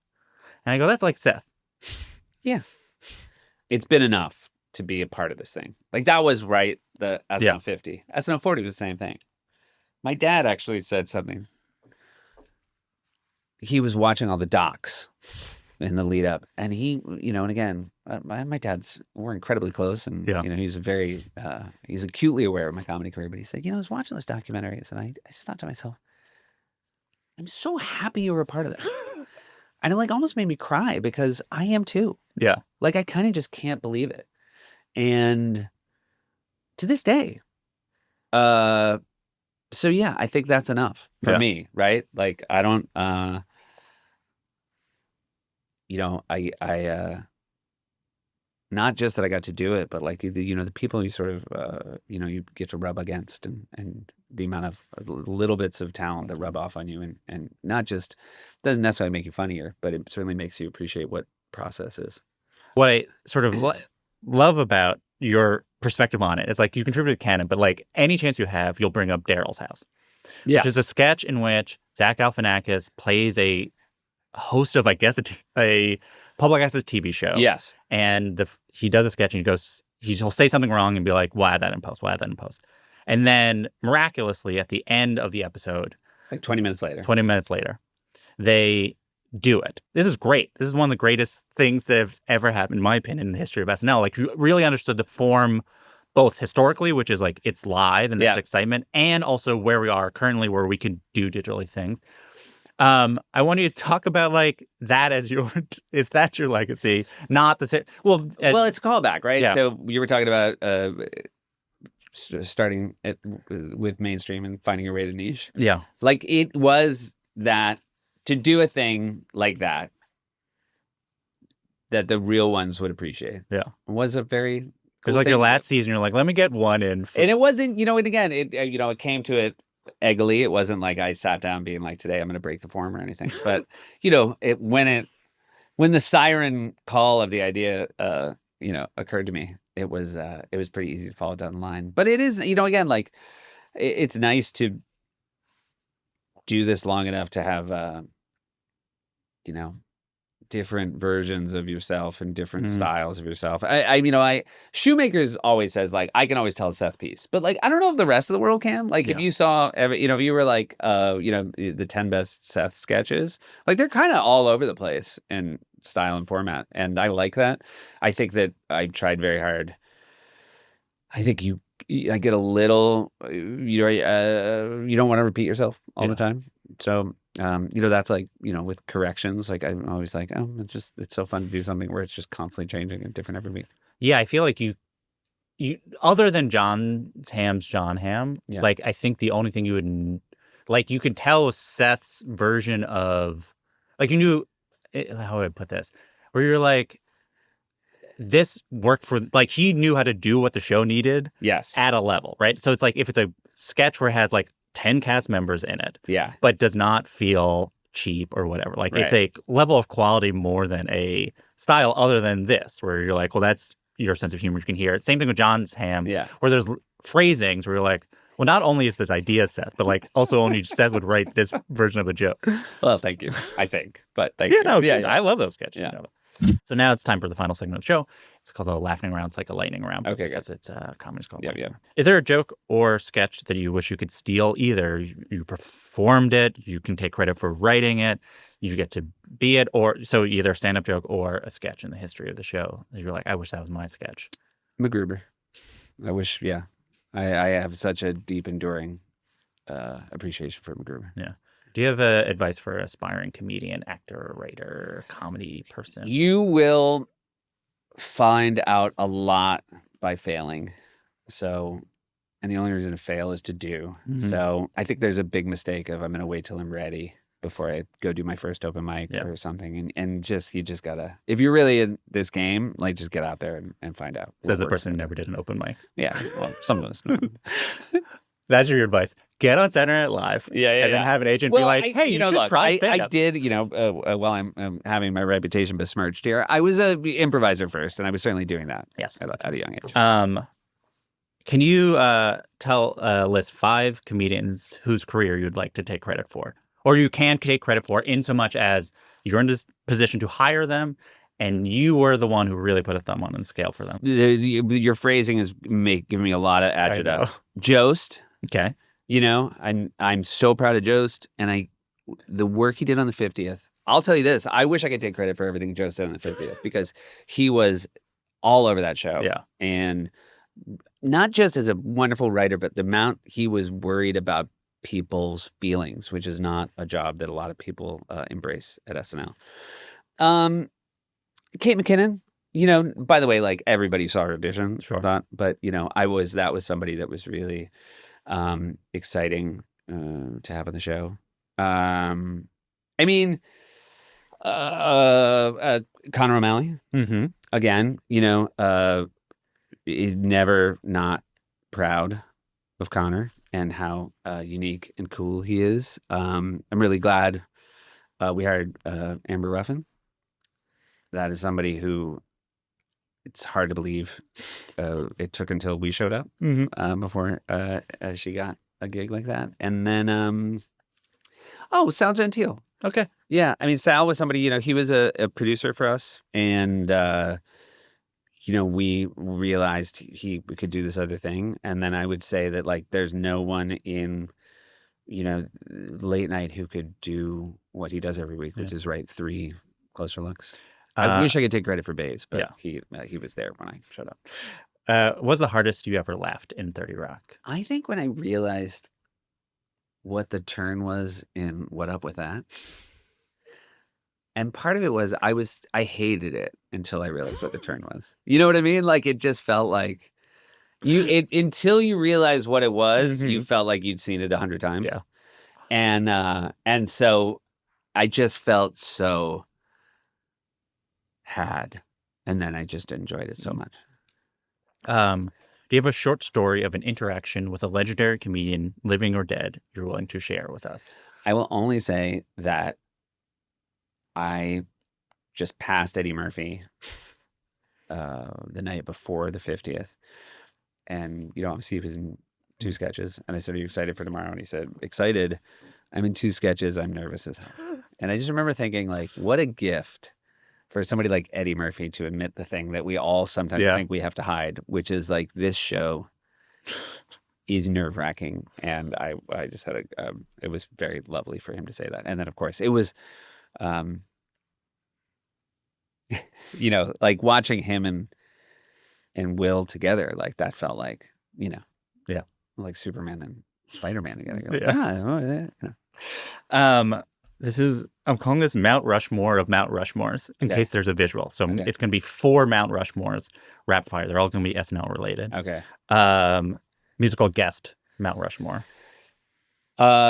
And I go, that's like Seth. Yeah. It's been enough to be a part of this thing. Like that was right. The SNL 50. SNL 40 was the same thing. My dad actually said something. He was watching all the docs in the lead up, and he, and again, my dad's, we're incredibly close, and he's very, he's acutely aware of my comedy career. But he said, I was watching those documentaries, and I just thought to myself, I'm so happy you were a part of that, and it like almost made me cry because I am too. Yeah, like I kind of just can't believe it, and to this day, so yeah, I think that's enough for me, right? Like I don't, I not just that I got to do it, but like the people you sort of, you get to rub against, and the amount of little bits of talent that rub off on you, and not just doesn't necessarily make you funnier, but it certainly makes you appreciate what process is. What I sort of love about your perspective on it is like you contribute to canon, but like any chance you have, you'll bring up Daryl's House, which is a sketch in which Zach Galifianakis plays a host of, I guess, a public access TV show. Yes. And he does a sketch and he'll say something wrong and be like, why add that in post? Why add that in post? And then miraculously at the end of the episode, like 20 minutes later, they do it. This is great. This is one of the greatest things that have ever happened, in my opinion, in the history of SNL. Like, you really understood the form, both historically, which is like it's live and there's excitement, and also where we are currently, where we can do digitally things. I want you to talk about like that as if that's your legacy, not the well, it's a callback, right? Yeah. So you were talking about starting with mainstream and finding your way to niche. Yeah, like it was that to do a thing like that the real ones would appreciate. Yeah, was a very. Cool, it was like your last season. You're like, let me get one in, and it wasn't. And again, it came to it eggily. It wasn't like I sat down being like, today I'm going to break the form or anything. But when the siren call of the idea occurred to me, it was pretty easy to follow down the line. But it is, again, like it's nice to do this long enough to have different versions of yourself and different styles of yourself. Shoemakers always says like, I can always tell a Seth piece, but like, I don't know if the rest of the world can. Like if you saw, if you were like, the 10 best Seth sketches, like they're kind of all over the place in style and format. And I like that. I think that I've tried very hard. I think I get a little, you don't want to repeat yourself all the time. So, that's like, with corrections, like I'm always like, it's so fun to do something where it's just constantly changing and different every week. Yeah, I feel like you other than John Hamm, like I think the only thing you would, like you could tell Seth's version of, like you knew, how would I put this? Where you're like, this worked for, like he knew how to do what the show needed. Yes. At a level, right? So it's like, if it's a sketch where it has like 10 cast members in it, but does not feel cheap or whatever. Like it's a level of quality more than a style other than this, where you're like, well, that's your sense of humor. You can hear it. Same thing with John Hamm, where there's phrasings where you're like, well, not only is this idea Seth, but like also only Seth would write this version of a joke. Well, thank you. I think, but thank you. I love those sketches. Yeah. So now it's time for the final segment of the show. It's called a Laughning Round. It's like a lightning round. Okay, because it's comedy's called. Yeah. Is there a joke or sketch that you wish you could steal? Either you performed it, you can take credit for writing it, you get to be it, or so either a stand-up joke or a sketch in the history of the show. You're like, I wish that was my sketch. MacGruber. I wish, I have such a deep, enduring appreciation for MacGruber. Yeah. Do you have advice for an aspiring comedian, actor, writer, comedy person? You will find out a lot by failing. So, and the only reason to fail is to do. So I think there's a big mistake of I'm going to wait till I'm ready before I go do my first open mic or something. And you just gotta, if you're really in this game, like just get out there and find out. Says the person who never did an open mic. Yeah. Well, some of us. That's your advice. Get on Saturday Night Live. And then have an agent be like, hey, you should try stand-up. I did, while I'm having my reputation besmirched here, I was an improviser first, and I was certainly doing that. Yes. At a young age. Can you list 5 comedians whose career you'd like to take credit for? Or you can take credit for in so much as you're in this position to hire them, and you were the one who really put a thumb on the scale for them. Your phrasing is giving me a lot of agita. Jost. Okay. I'm so proud of Jost, and the work he did on the 50th. I'll tell you this, I wish I could take credit for everything Jost did on the 50th, because he was all over that show. Yeah. And not just as a wonderful writer, but the amount he was worried about people's feelings, which is not a job that a lot of people embrace at SNL. Kate McKinnon, by the way, like everybody saw her audition, but that was somebody that was really exciting to have on the show. Conor O'Malley, again, never not proud of Conor and how unique and cool he is. I'm really glad we hired Amber Ruffin. That is somebody who, it's hard to believe it took until we showed up before she got a gig like that. And then, Sal Gentile. Okay. Yeah. I mean, Sal was somebody, he was a producer for us. And, we realized we could do this other thing. And then I would say that, like, there's no one in, late night who could do what he does every week, which is write 3 closer looks. I wish I could take credit for Bays, but he was there when I showed up. What was the hardest you ever laughed in 30 Rock? I think when I realized what the turn was in What Up With That. And part of it was I hated it until I realized what the turn was. You know what I mean? Like, it just felt like until you realize what it was, you felt like you'd seen it 100 times. Yeah. And so I just felt so had, and then I just enjoyed it so much. Do you have a short story of an interaction with a legendary comedian, living or dead, you're willing to share with us? I will only say that I just passed Eddie Murphy the night before the 50th. And, obviously he was in 2 sketches. And I said, "Are you excited for tomorrow?" And he said, "Excited. I'm in 2 sketches. I'm nervous as hell." And I just remember thinking, like, what a gift for somebody like Eddie Murphy to admit the thing that we all sometimes think we have to hide, which is, like, this show is nerve-wracking. And I just had it was very lovely for him to say that. And then, of course, it was, like, watching him and Will together, like, that felt like, like Superman and Spider-Man together. You're like, I'm calling this Mount Rushmore of Mount Rushmores in case there's a visual. So it's going to be 4 Mount Rushmores rapid fire. They're all going to be SNL related. Okay. Musical guest Mount Rushmore.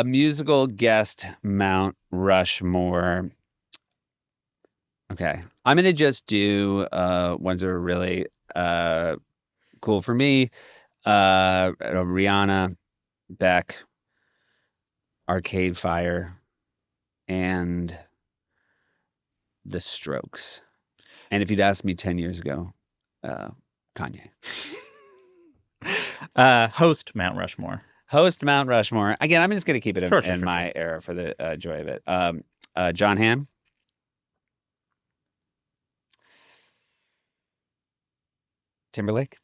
Musical guest Mount Rushmore. Okay. I'm going to just do ones that are really cool for me. Rihanna, Beck, Arcade Fire, and The Strokes. And if you'd asked me 10 years ago, Kanye. Host Mount Rushmore. Host Mount Rushmore. Again, I'm just going to keep it in my sure. era for the joy of it. John Hamm. Timberlake.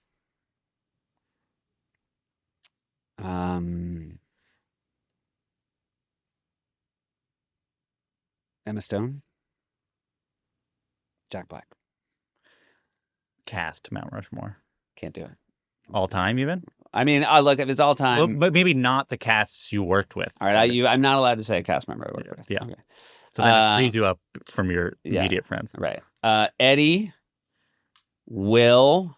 Emma Stone. Jack Black. Cast Mount Rushmore. Can't do it. All time, even? I mean, look, if it's all time. Well, but maybe not the casts you worked with. All right, I'm not allowed to say a cast member I worked with. Yeah. Okay. So that frees you up from your immediate friends. Right. Eddie, Will,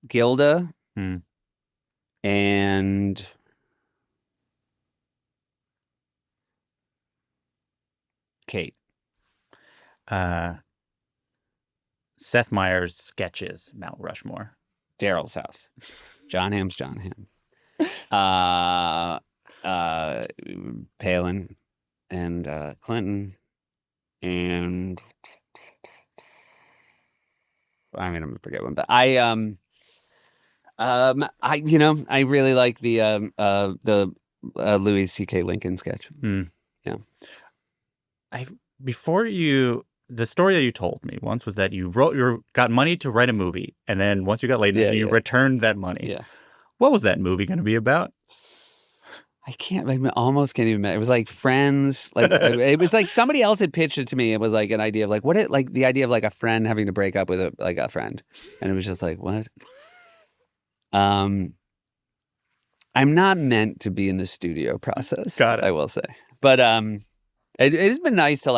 Gilda, and Kate. Seth Meyers sketches Mount Rushmore. Daryl's house. John Hamm's John Hamm. Palin and Clinton, and I mean, I'm gonna forget one, but I really like the Louis C.K. Lincoln sketch. Yeah. The story that you told me once was that you got money to write a movie, and then once you got laid, you returned that money. Yeah. What was that movie going to be about? I almost can't even imagine. It was like Friends. Like it was like somebody else had pitched it to me. It was like an idea of like the idea of like a friend having to break up with a friend, and it was just like, what? I'm not meant to be in the studio process. Got it. I will say, but it has been nice to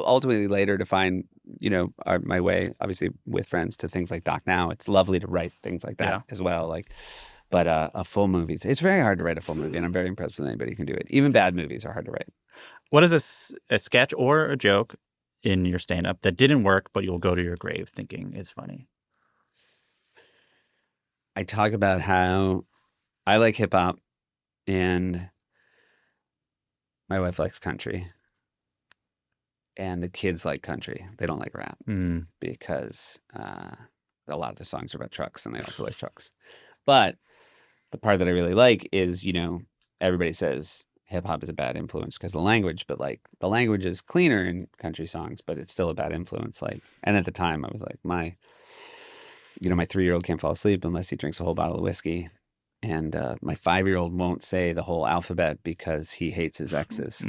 ultimately later to find my way, obviously with friends, to things like Doc Now. It's lovely to write things like that as well. But a full movie, it's very hard to write a full movie, and I'm very impressed with anybody who can do it. Even bad movies are hard to write. What is a sketch or a joke in your stand-up that didn't work, but you'll go to your grave thinking is funny? I talk about how I like hip hop and my wife likes country. And the kids like country. They don't like rap because a lot of the songs are about trucks, and they also like trucks. But the part that I really like is, everybody says hip hop is a bad influence because of the language, but like the language is cleaner in country songs, but it's still a bad influence. Like, and at the time I was like, my 3-year-old can't fall asleep unless he drinks a whole bottle of whiskey. And my 5-year-old won't say the whole alphabet because he hates his exes.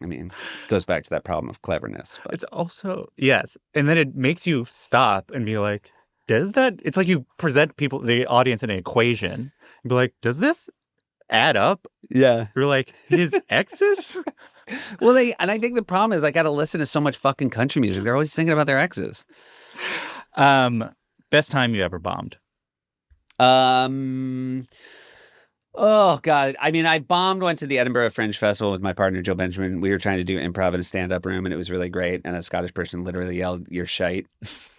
I mean, it goes back to that problem of cleverness. But. It's also, yes. And then it makes you stop and be like, does that? It's like you present the audience in an equation and be like, does this add up? Yeah. You're like, his exes? Well, and I think the problem is I got to listen to so much fucking country music. They're always thinking about their exes. Best time you ever bombed? Oh, God. I mean, I bombed once at the Edinburgh Fringe Festival with my partner, Joe Benjamin. We were trying to do improv in a stand-up room, and it was really great. And a Scottish person literally yelled, "You're shite,"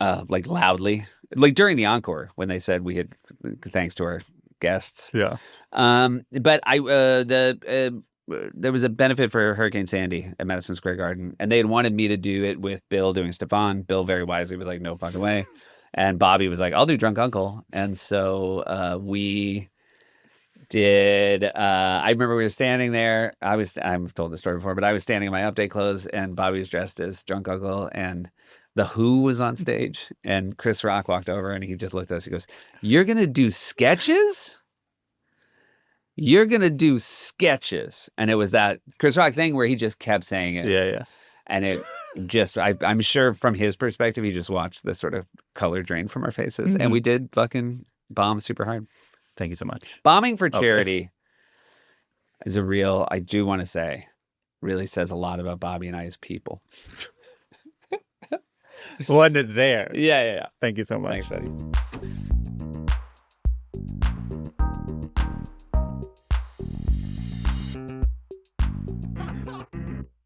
like loudly. Like during the encore when they said we had, thanks to our guests. Yeah. But there was a benefit for Hurricane Sandy at Madison Square Garden, and they had wanted me to do it with Bill doing Stefan. Bill very wisely was like, "No fucking way." And Bobby was like, "I'll do Drunk Uncle." And so we did. I remember we were standing there. I've told the story before, but I was standing in my update clothes, and Bobby was dressed as Drunk Uncle, and The Who was on stage, and Chris Rock walked over, and he just looked at us. He goes, "You're gonna do sketches? You're gonna do sketches?" And it was that Chris Rock thing where he just kept saying it. Yeah. And it just, I'm sure from his perspective, he just watched the sort of color drain from our faces, and we did fucking bomb super hard. Thank you so much. Bombing for charity is I do want to say, really says a lot about Bobby and I as people. Wasn't it there? Yeah. Thank you so much. Thanks, buddy.